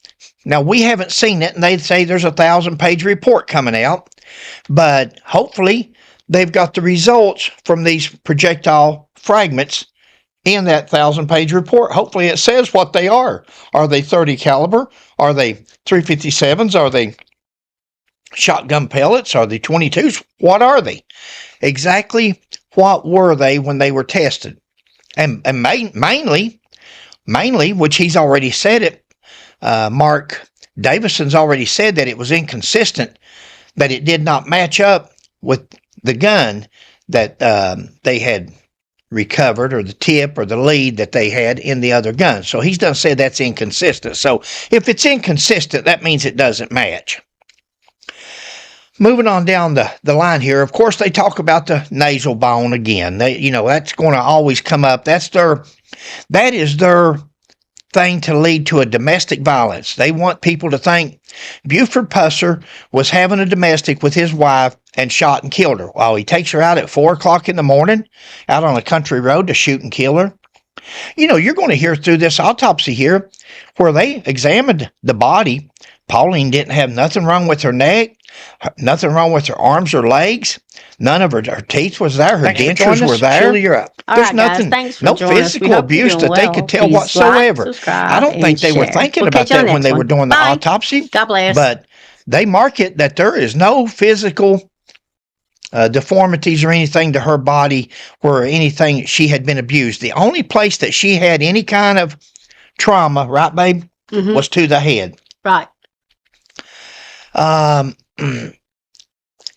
now we haven't seen it, and they say there's a 1,000-page report coming out, but hopefully they've got the results from these projectile fragments in that 1,000-page report. Hopefully it says what they are. Are they 30 caliber? Are they 357s? Are they shotgun pellets? Are they 22s? What are they? Exactly what were they when they were tested? And mainly, which he's already said it, Mark Davison's already said that it was inconsistent, that it did not match up with the gun that they had recovered, or the tip or the lead that they had in the other gun. So he's done said that's inconsistent. So if it's inconsistent, that means it doesn't match. Moving on down the line here, of course, they talk about the nasal bone again. That's going to always come up. That is their thing to lead to a domestic violence. They want people to think Buford Pusser was having a domestic with his wife and shot and killed her. While he takes her out at 4 o'clock in the morning, out on a country road to shoot and kill her. You're going to hear through this autopsy here where they examined the body. Pauline didn't have nothing wrong with her neck, nothing wrong with her arms or legs. None of her teeth was there. Her dentures were there. Sheila, you're up. All There's right, nothing, guys. Thanks for no joining us. We physical hope you're abuse doing that they well. could tell Please whatsoever. like, subscribe, I don't think they were share. thinking We'll about catch you on that when the they next were doing one. the Bye. autopsy. God bless. But they mark it that there is no physical deformities or anything to her body where anything she had been abused. The only place that she had any kind of trauma, right, babe, Mhm. was to the head. Right.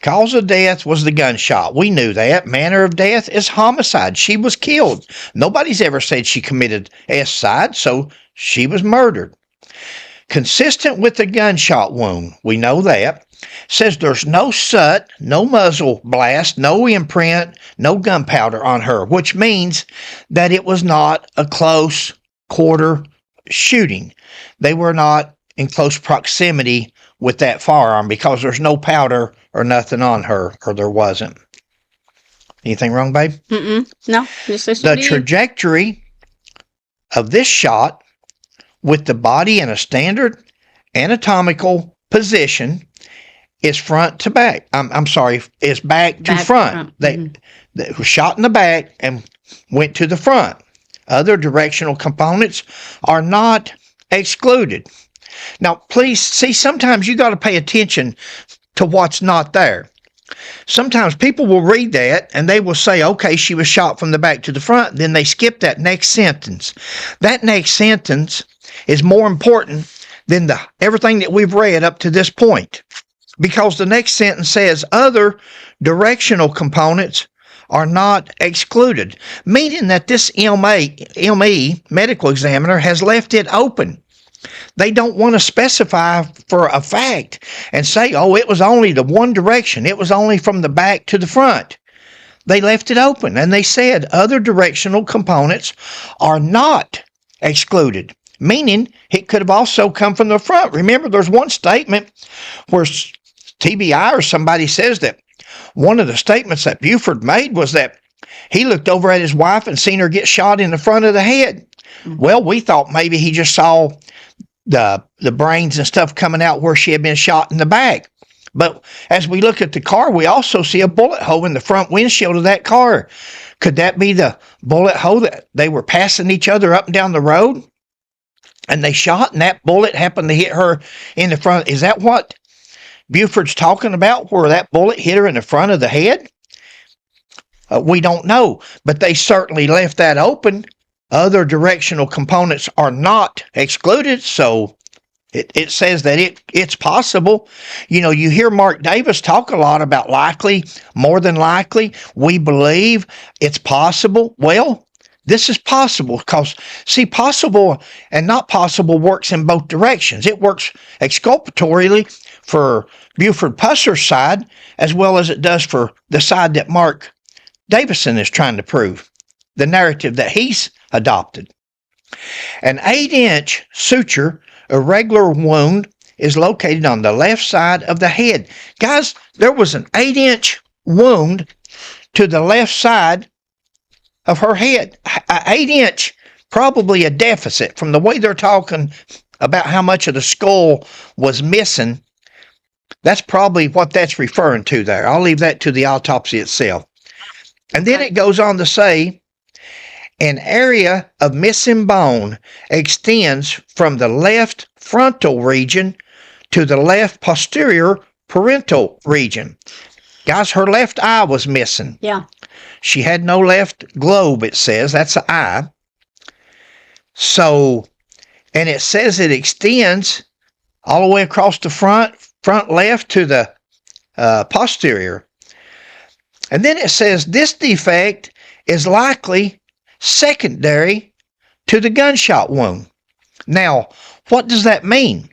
Cause of death was the gunshot. We knew that. Manner of death is homicide. She was killed. Nobody's ever said she committed suicide, so she was murdered. Consistent with the gunshot wound, we know that. Says there's no soot, no muzzle blast, no imprint, no gunpowder on her, which means that it was not a close quarter shooting. They were not in close proximity with that firearm because there's no powder or nothing on her, or there wasn't. Anything wrong, babe? No, just listen The to you. trajectory of this shot with the body in a standard anatomical position is front to back. I'm sorry, is back to Back to front. front. They were shot in the back and went to the front. Other directional components are not excluded. Now, please see, sometimes you got to pay attention to what's not there. Sometimes people will read that and they will say, okay, she was shot from the back to the front. Then they skip that next sentence. That next sentence is more important than everything that we've read up to this point. because the next sentence says other directional components are not excluded, meaning that this ME, medical examiner, has left it open. They don't want to specify for a fact and say, oh, it was only the one direction. It was only from the back to the front. They left it open, and they said other directional components are not excluded, meaning it could have also come from the front. Remember, there's one statement where TBI or somebody says that one of the statements that Buford made was that he looked over at his wife and seen her get shot in the front of the head. Well, we thought maybe he just saw the brains and stuff coming out where she had been shot in the back. But as we look at the car, we also see a bullet hole in the front windshield of that car. Could that be the bullet hole that they were passing each other up and down the road and they shot, and that bullet happened to hit her in the front? Is that what Buford's talking about, where that bullet hit her in the front of the head? We don't know, but they certainly left that open. Other directional components are not excluded, so it says that it's possible. You know, you hear Mark Davis talk a lot about likely, more than likely. We believe it's possible. Well, this is possible because, see, possible and not possible works in both directions. It works exculpatorily for Buford Pusser's side as well as it does for the side that Mark Davison is trying to prove, the narrative that he's adopted. An 8-inch suture, irregular wound, is located on the left side of the head. Guys, there was an 8-inch wound to the left side of her head. 8-inch, probably a deficit from the way they're talking about how much of the skull was missing. That's probably what that's referring to there. I'll leave that to the autopsy itself. And then it goes on to say, an area of missing bone extends from the left frontal region to the left posterior parietal region. Guys, her left eye was missing. Yeah. She had no left globe, it says. That's an eye. So, and it says it extends all the way across the front left to the posterior. And then it says this defect is likely secondary to the gunshot wound. Now, what does that mean?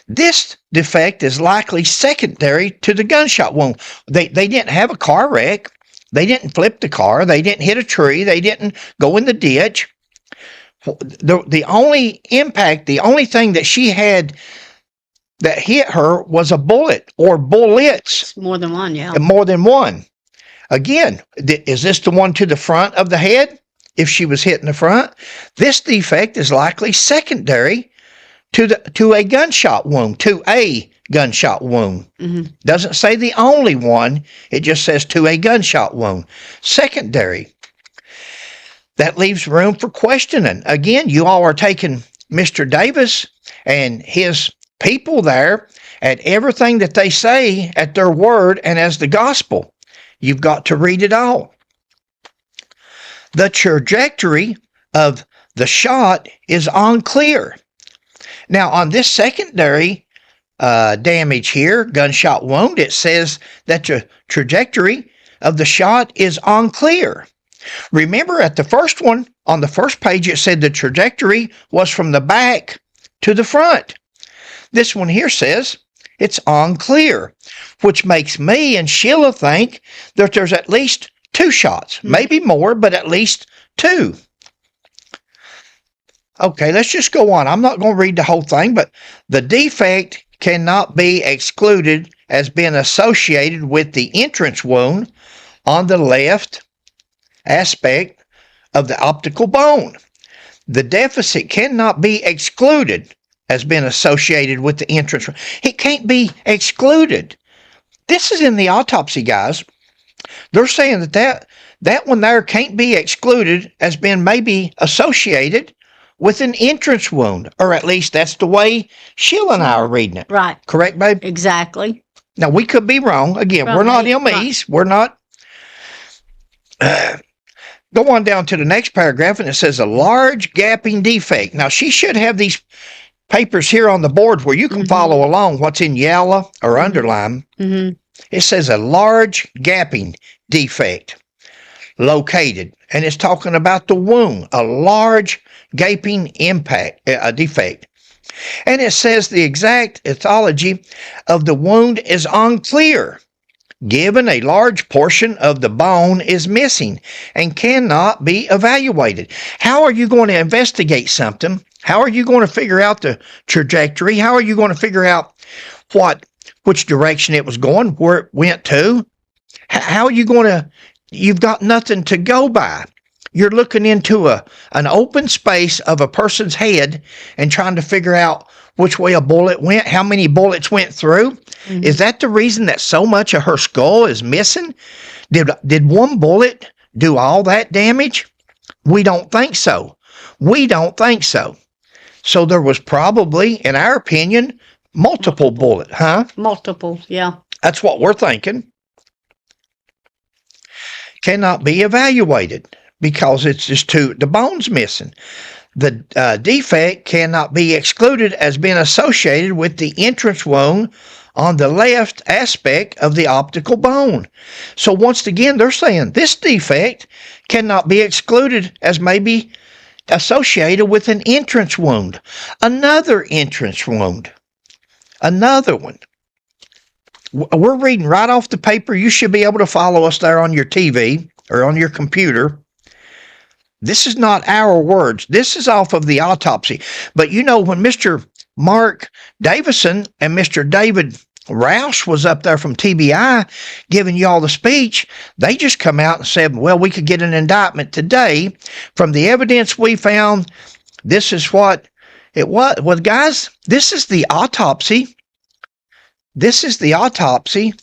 This defect is likely secondary to the gunshot wound. They didn't have a car wreck. They didn't flip the car. They didn't hit a tree. They didn't go in the ditch. The only impact, the only thing that she had that hit her was a bullet or bullets. More than one, yeah. More than one. Again, is this the one to the front of the head? If she was hit in the front, this defect is likely secondary to a gunshot wound, Mm-hmm. Doesn't say the only one. It just says to a gunshot wound. Secondary. That leaves room for questioning. Again, you all are taking Mr. Davis and his people there at everything that they say at their word and as the gospel. You've got to read it all. The trajectory of the shot is unclear. Now, on this secondary damage here, gunshot wound, it says that the trajectory of the shot is unclear. Remember, at the first one, on the first page, it said the trajectory was from the back to the front. This one here says it's unclear, which makes me and Sheila think that there's at least 2 shots, maybe more, but at least 2. Okay, let's just go on. I'm not going to read the whole thing, but the defect cannot be excluded as being associated with the entrance wound on the left aspect of the optical bone. The deficit cannot be excluded as being associated with the entrance. It can't be excluded. This is in the autopsy, guys. They're saying that one there can't be excluded as being maybe associated with an entrance wound, or at least that's the way Sheila and I are reading it. Right. Correct, babe? Exactly. Now, we could be wrong. Again, we're not MEs. Right. We're not. Go on down to the next paragraph, and it says a large gapping defect. Now, she should have these papers here on the board where you can follow along what's in yellow or underline. It says a large gapping defect located, and it's talking about the wound, a large gaping defect. And it says the exact etiology of the wound is unclear, given a large portion of the bone is missing and cannot be evaluated. How are you going to investigate something? How are you going to figure out the trajectory? How are you going to figure out which direction it was going, where it went to? How are you going to, you've got nothing to go by. You're looking into an open space of a person's head and trying to figure out which way a bullet went, how many bullets went through. Is that the reason that so much of her skull is missing? Did one bullet do all that damage? We don't think so. We don't think so. So there was probably, in our opinion, multiple bullets, huh? Multiple, yeah. That's what we're thinking. Cannot be evaluated because it's just the bone's missing. The defect cannot be excluded as being associated with the entrance wound on the left aspect of the optical bone. So once again, they're saying this defect cannot be excluded as maybe associated with an entrance wound. Another entrance wound. Another one. We're reading right off the paper. You should be able to follow us there on your TV or on your computer. This is not our words. This is off of the autopsy. But you know, when Mr. Mark Davison and Mr. David Roush was up there from TBI giving you all the speech, they just come out and said, well, we could get an indictment today from the evidence we found. This is what it was. Well, guys, this is the autopsy. This is the autopsy.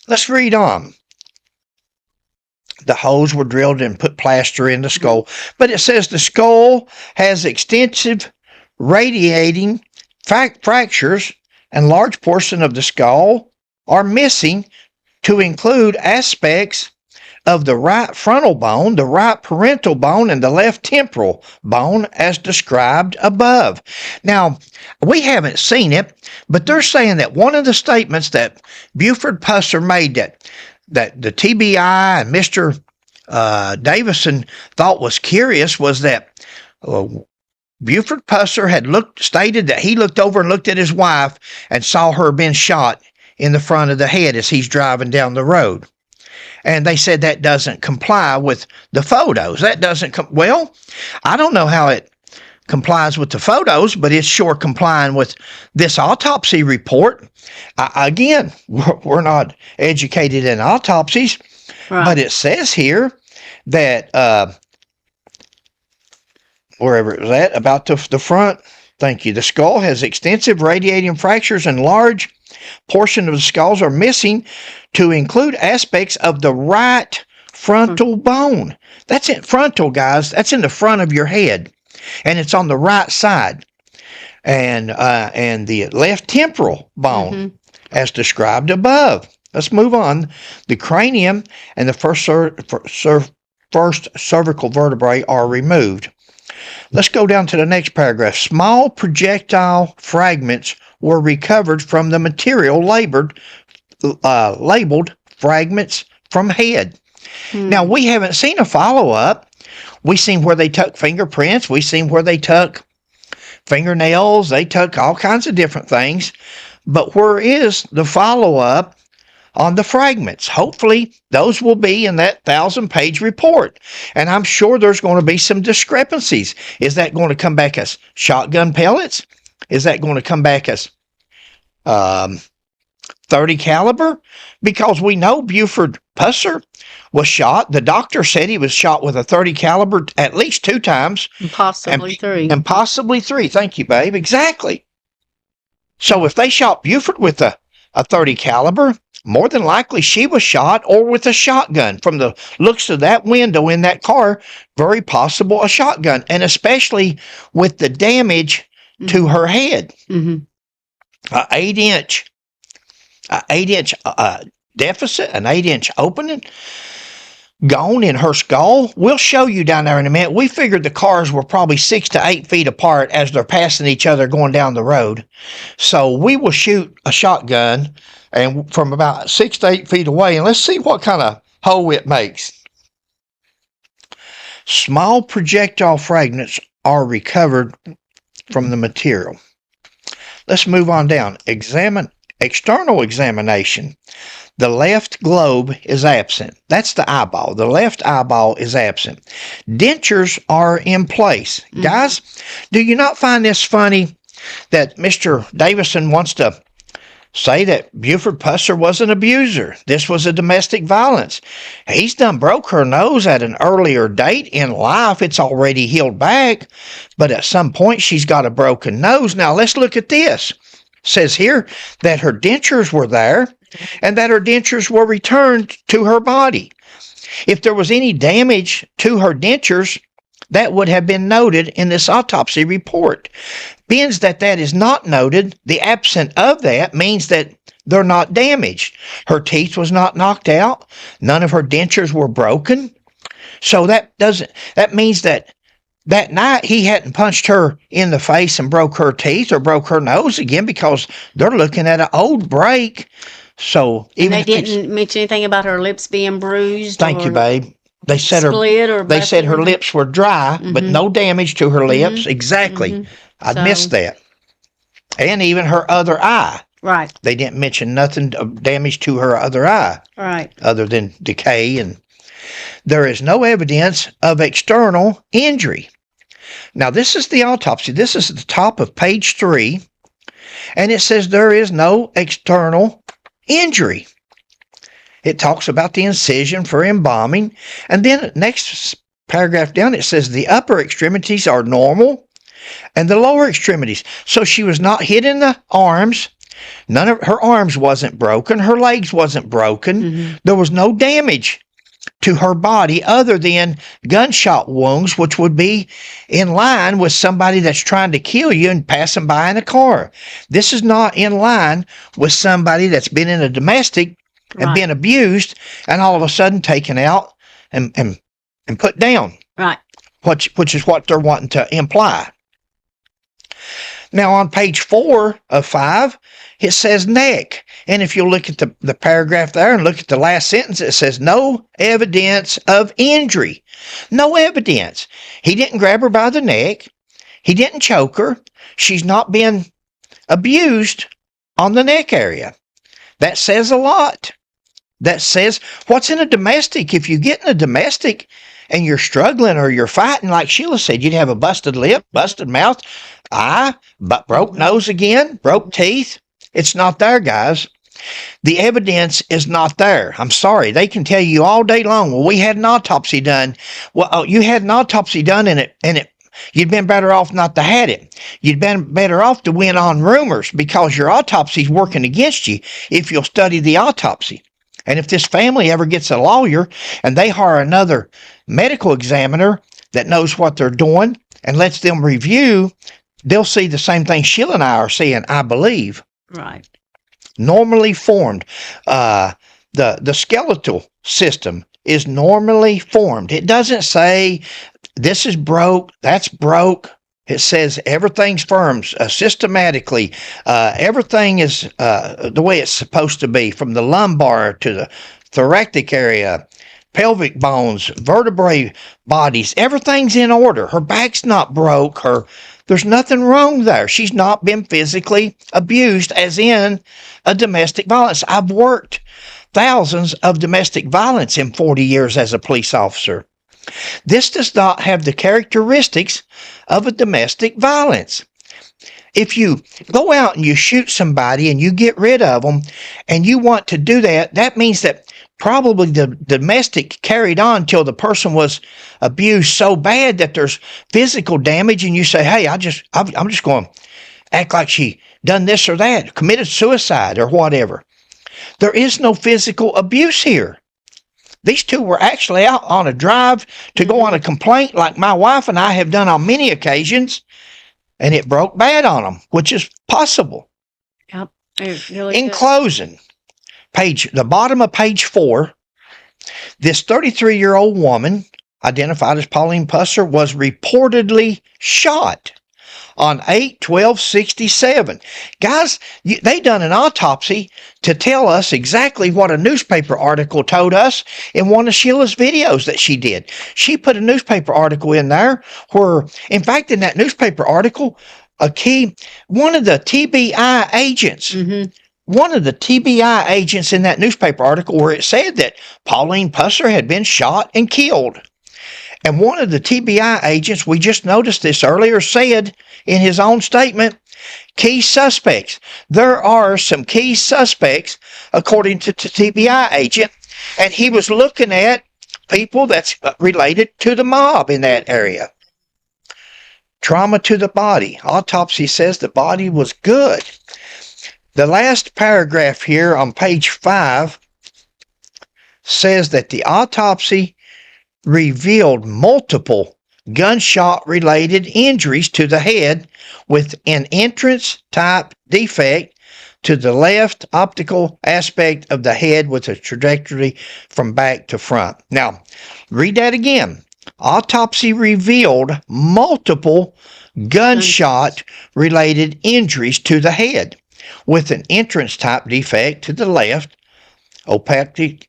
Let's read on. The holes were drilled and put plaster in the skull. But it says the skull has extensive radiating fractures and large portion of the skull are missing to include aspects of the right frontal bone, the right parental bone, and the left temporal bone as described above. Now, we haven't seen it, but they're saying that one of the statements that Buford Pusser made that the TBI and Mr. Davison thought was curious was that Buford Pusser had stated that he looked over and looked at his wife and saw her being shot in the front of the head as he's driving down the road. And they said that doesn't comply with the photos. That doesn't well, I don't know how it complies with the photos, but it's sure complying with this autopsy report. Again, we're not educated in autopsies, right. But it says here that wherever it was at, about the front, thank you, the skull has extensive radiating fractures and large portion of the skulls are missing to include aspects of the right frontal bone. That's it, frontal, guys. That's in the front of your head. And it's on the right side, and the left temporal bone, as described above. Let's move on. The cranium and the first cervical vertebrae are removed. Let's go down to the next paragraph. Small projectile fragments were recovered from the material labeled fragments from head. Now, we haven't seen a follow-up. We've seen where they took fingerprints. We've seen where they took fingernails. They took all kinds of different things. But where is the follow-up on the fragments? Hopefully, those will be in that 1,000-page report. And I'm sure there's going to be some discrepancies. Is that going to come back as shotgun pellets? Is that going to come back as 30 caliber? Because we know Buford Pusser was shot. The doctor said he was shot with a 30 caliber at least 2 times. And possibly 3. And possibly 3. Thank you, babe. Exactly. So if they shot Buford with a 30 caliber, more than likely she was shot or with a shotgun. From the looks of that window in that car, very possible a shotgun. And especially with the damage to her head. An 8-inch deficit, an 8-inch opening. gone in her skull. We'll show you down there in a minute. We figured the cars were probably 6 to 8 feet apart as they're passing each other going down the road. So we will shoot a shotgun and from about 6 to 8 feet away, and let's see what kind of hole it makes. Small projectile fragments are recovered from the material. Let's move on down. External examination. The left globe is absent. That's the eyeball. The left eyeball is absent. Dentures are in place. Mm-hmm. Guys, do you not find this funny that Mr. Davison wants to say that Buford Pusser was an abuser? This was a domestic violence. He's done broke her nose at an earlier date in life. It's already healed back, but at some point she's got a broken nose. Now let's look at this. It says here that her dentures were there and that her dentures were returned to her body. If there was any damage to her dentures, that would have been noted in this autopsy report. Being that is not noted, the absence of that means that they're not damaged. Her teeth was not knocked out. None of her dentures were broken. So that means that night he hadn't punched her in the face and broke her teeth or broke her nose again, because they're looking at an old break. So even and they didn't mention anything about her lips being bruised. Thank you, babe. They said her lips were dry, mm-hmm. but no damage to her lips. Mm-hmm. Exactly. Mm-hmm. I'd missed that. And even her other eye. Right. They didn't mention nothing of damage to her other eye. Right. Other than decay. And there is no evidence of external injury. Now, this is the autopsy. This is at the top of page 3. And it says there is no external injury. It talks about the incision for embalming. And then next paragraph down, it says the upper extremities are normal and the lower extremities. So she was not hit in the arms. None of her arms wasn't broken. Her legs wasn't broken. Mm-hmm. There was no damage to her body other than gunshot wounds, which would be in line with somebody that's trying to kill you and passing by in a car. This is not in line with somebody that's been in a domestic and been abused and all of a sudden taken out and put down. Right. Which is what they're wanting to imply. Now on page 4 of 5, it says neck. And if you look at the paragraph there and look at the last sentence, it says no evidence of injury. No evidence. He didn't grab her by the neck. He didn't choke her. She's not been abused on the neck area. That says a lot. That says what's in a domestic. If you get in a domestic and you're struggling or you're fighting, like Sheila said, you'd have a busted lip, busted mouth, eye, but broke nose again, broke teeth. It's not there, guys. The evidence is not there. I'm sorry. They can tell you all day long, well, we had an autopsy done. Well, you had an autopsy done and you'd been better off not to had it. You'd been better off to win on rumors, because your autopsy's working against you if you'll study the autopsy. And if this family ever gets a lawyer and they hire another medical examiner that knows what they're doing and lets them review, they'll see the same thing Sheila and I are seeing, I believe. Right. Normally formed. The skeletal system is normally formed. It doesn't say this is broke, that's broke. It says everything's firm systematically. Everything is the way it's supposed to be, from the lumbar to the thoracic area, pelvic bones, vertebrae bodies. Everything's in order. Her back's not broke. There's nothing wrong there. She's not been physically abused, as in a domestic violence. I've worked thousands of domestic violence in 40 years as a police officer. This does not have the characteristics of a domestic violence. If you go out and you shoot somebody and you get rid of them and you want to do that, that means that probably the domestic carried on till the person was abused so bad that there's physical damage, and you say, hey, I'm just going to act like she done this or that, committed suicide or whatever. There is no physical abuse here. These two were actually out on a drive to go on a complaint like my wife and I have done on many occasions, and it broke bad on them, which is possible. Yep. Really In closing, the bottom of page 4, This 33-year-old woman, identified as Pauline Pusser, was reportedly shot on 8/12/67. Guys, they done an autopsy to tell us exactly what a newspaper article told us in one of Sheila's videos that she did. She put a newspaper article in there where, in fact, in that newspaper article, one of the TBI agents, one of the TBI agents in that newspaper article where it said that Pauline Pusser had been shot and killed. And one of the TBI agents, we just noticed this earlier, said in his own statement, key suspects. There are some key suspects, according to the TBI agent, and he was looking at people that's related to the mob in that area. Trauma to the body. Autopsy says the body was good. The last paragraph here on page 5 says that the autopsy revealed multiple gunshot-related injuries to the head with an entrance-type defect to the left optical aspect of the head with a trajectory from back to front. Now, read that again. Autopsy revealed multiple gunshot-related injuries to the head with an entrance-type defect to the left optic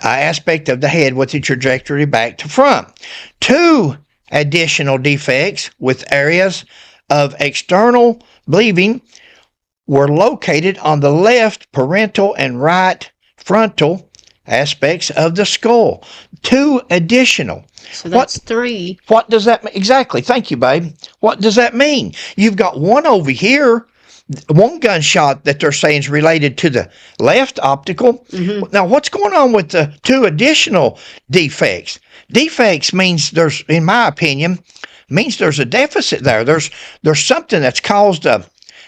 aspect of the head with the trajectory back to front. 2 additional defects with areas of external bleeding were located on the left parietal and right frontal aspects of the skull. 2 additional. So that's 3. What does that mean? Exactly. Thank you, babe. What does that mean? You've got one over here, one gunshot that they're saying is related to the left optical. Now, what's going on with the 2 additional defects? Defects means there's, in my opinion, means there's a deficit there. There's something that's caused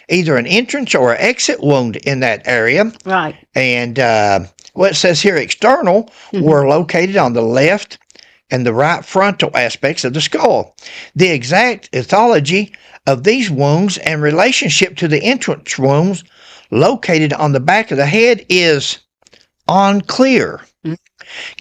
either an entrance or an exit wound in that area. Right. And what it says here, external, were located on the left and the right frontal aspects of the skull. The exact ethology of these wounds and relationship to the entrance wounds located on the back of the head is unclear.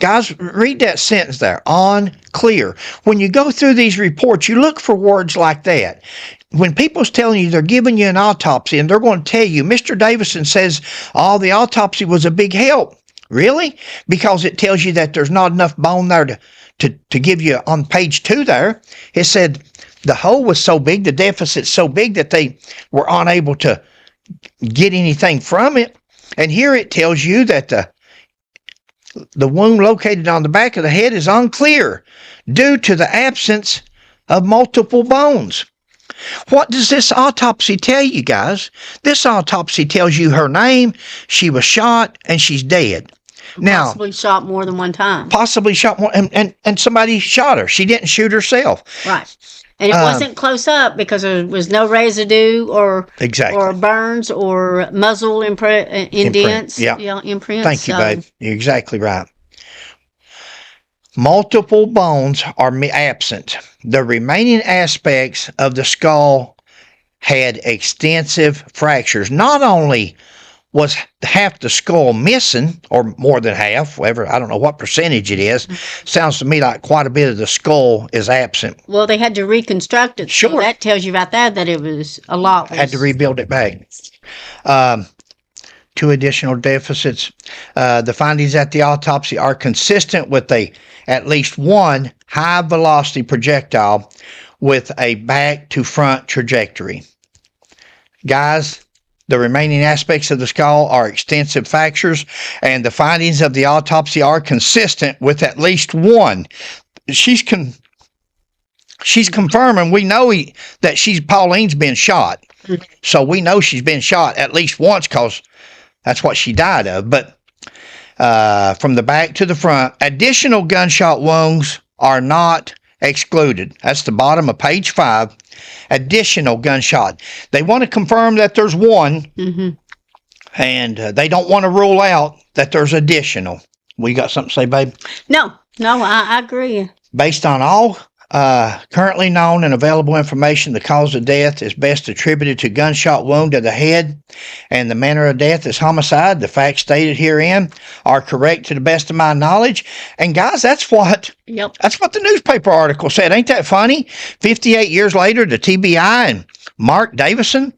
Guys, read that sentence there, unclear. When you go through these reports, you look for words like that. When people's telling you they're giving you an autopsy and they're going to tell you, Mr. Davison says, the autopsy was a big help. Really? Because it tells you that there's not enough bone there to give you on page 2 there. It said the hole was so big, the deficit so big that they were unable to get anything from it. And here it tells you that the wound located on the back of the head is unclear due to the absence of multiple bones. What does this autopsy tell you, guys? This autopsy tells you her name, she was shot, and she's dead. Now, Possibly shot more than one time. possibly shot more, and somebody shot her. She didn't shoot herself. Right. And it wasn't close up because there was no residue or burns or muzzle indents. Imprints. Thank you, babe. You're exactly right. Multiple bones are absent. The remaining aspects of the skull had extensive fractures. Not only was half the skull missing, or more than half, whatever, I don't know what percentage it is. Sounds to me like quite a bit of the skull is absent. Well, they had to reconstruct it. Sure. So that tells you right there that it was a lot. Had to rebuild it back. 2 additional deficits. The findings at the autopsy are consistent with at least one high-velocity projectile with a back-to-front trajectory. Guys, the remaining aspects of the skull are extensive fractures, and the findings of the autopsy are consistent with at least one. She's confirming we know that Pauline's been shot. So we know she's been shot at least once because that's what she died of. But from the back to the front, additional gunshot wounds are not excluded. That's the bottom of page 5. Additional gunshot. They want to confirm that there's one, and they don't want to rule out that there's additional. We got something to say, babe? No, I agree. Based on all Currently known and available information, the cause of death is best attributed to gunshot wound to the head, and the manner of death is homicide. The facts stated herein are correct to the best of my knowledge. And guys, that's what the newspaper article said. Ain't that funny? 58 years later, the TBI and Mark Davison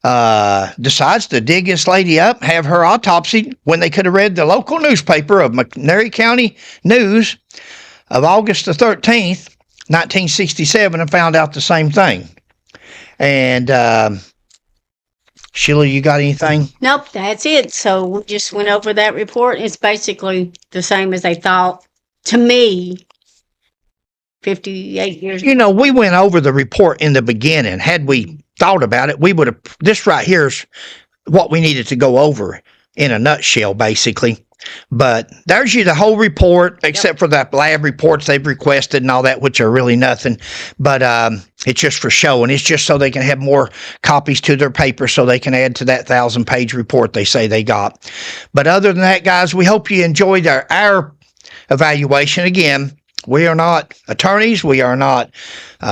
decides to dig this lady up, have her autopsy, when they could have read the local newspaper of McNairy County News of August the 13th, 1967, and found out the same thing. And Sheila, you got anything? Nope, that's it. So we just went over that report. It's basically the same as they thought, to me, 58 years ago. You know, we went over the report in the beginning. Had we thought about it, we would have, this right here is what we needed to go over in a nutshell, basically. But there's the whole report, except for the lab reports they've requested and all that, which are really nothing. But it's just for show, and it's just so they can have more copies to their paper so they can add to that 1,000-page report they say they got. But other than that, guys, we hope you enjoyed our evaluation. Again, we are not attorneys. We are not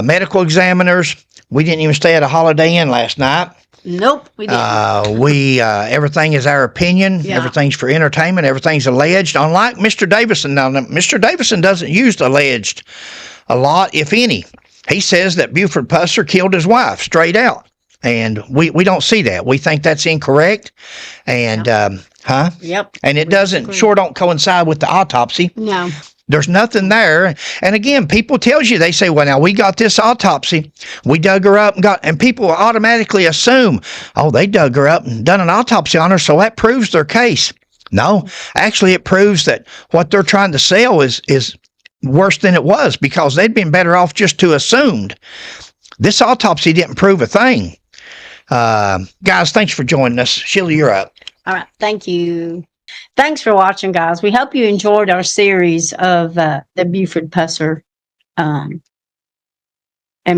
medical examiners. We didn't even stay at a Holiday Inn last night. Nope, we didn't. Everything is our opinion. Yeah. Everything's for entertainment. Everything's alleged. Unlike Mr. Davison. Now, Mr. Davison doesn't use alleged a lot, if any. He says that Buford Pusser killed his wife straight out. And we don't see that. We think that's incorrect. And, Yep. And it don't coincide with the autopsy. No. There's nothing there. And again, people tells you, they say, well, now we got this autopsy. We dug her up and people automatically assume, oh, they dug her up and done an autopsy on her, so that proves their case. No, actually it proves that what they're trying to sell is worse than it was, because they'd been better off just to assumed. This autopsy didn't prove a thing. Guys, thanks for joining us. Sheila, you're up. All right. Thank you. Thanks for watching, guys. We hope you enjoyed our series of the Buford Pusser and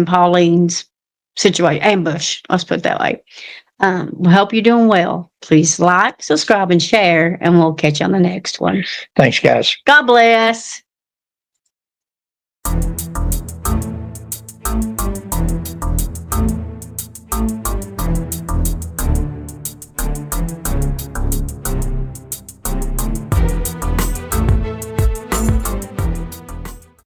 Pauline's situation, ambush. Let's put it that way. We hope you're doing well. Please like, subscribe, and share, and we'll catch you on the next one. Thanks, guys. God bless.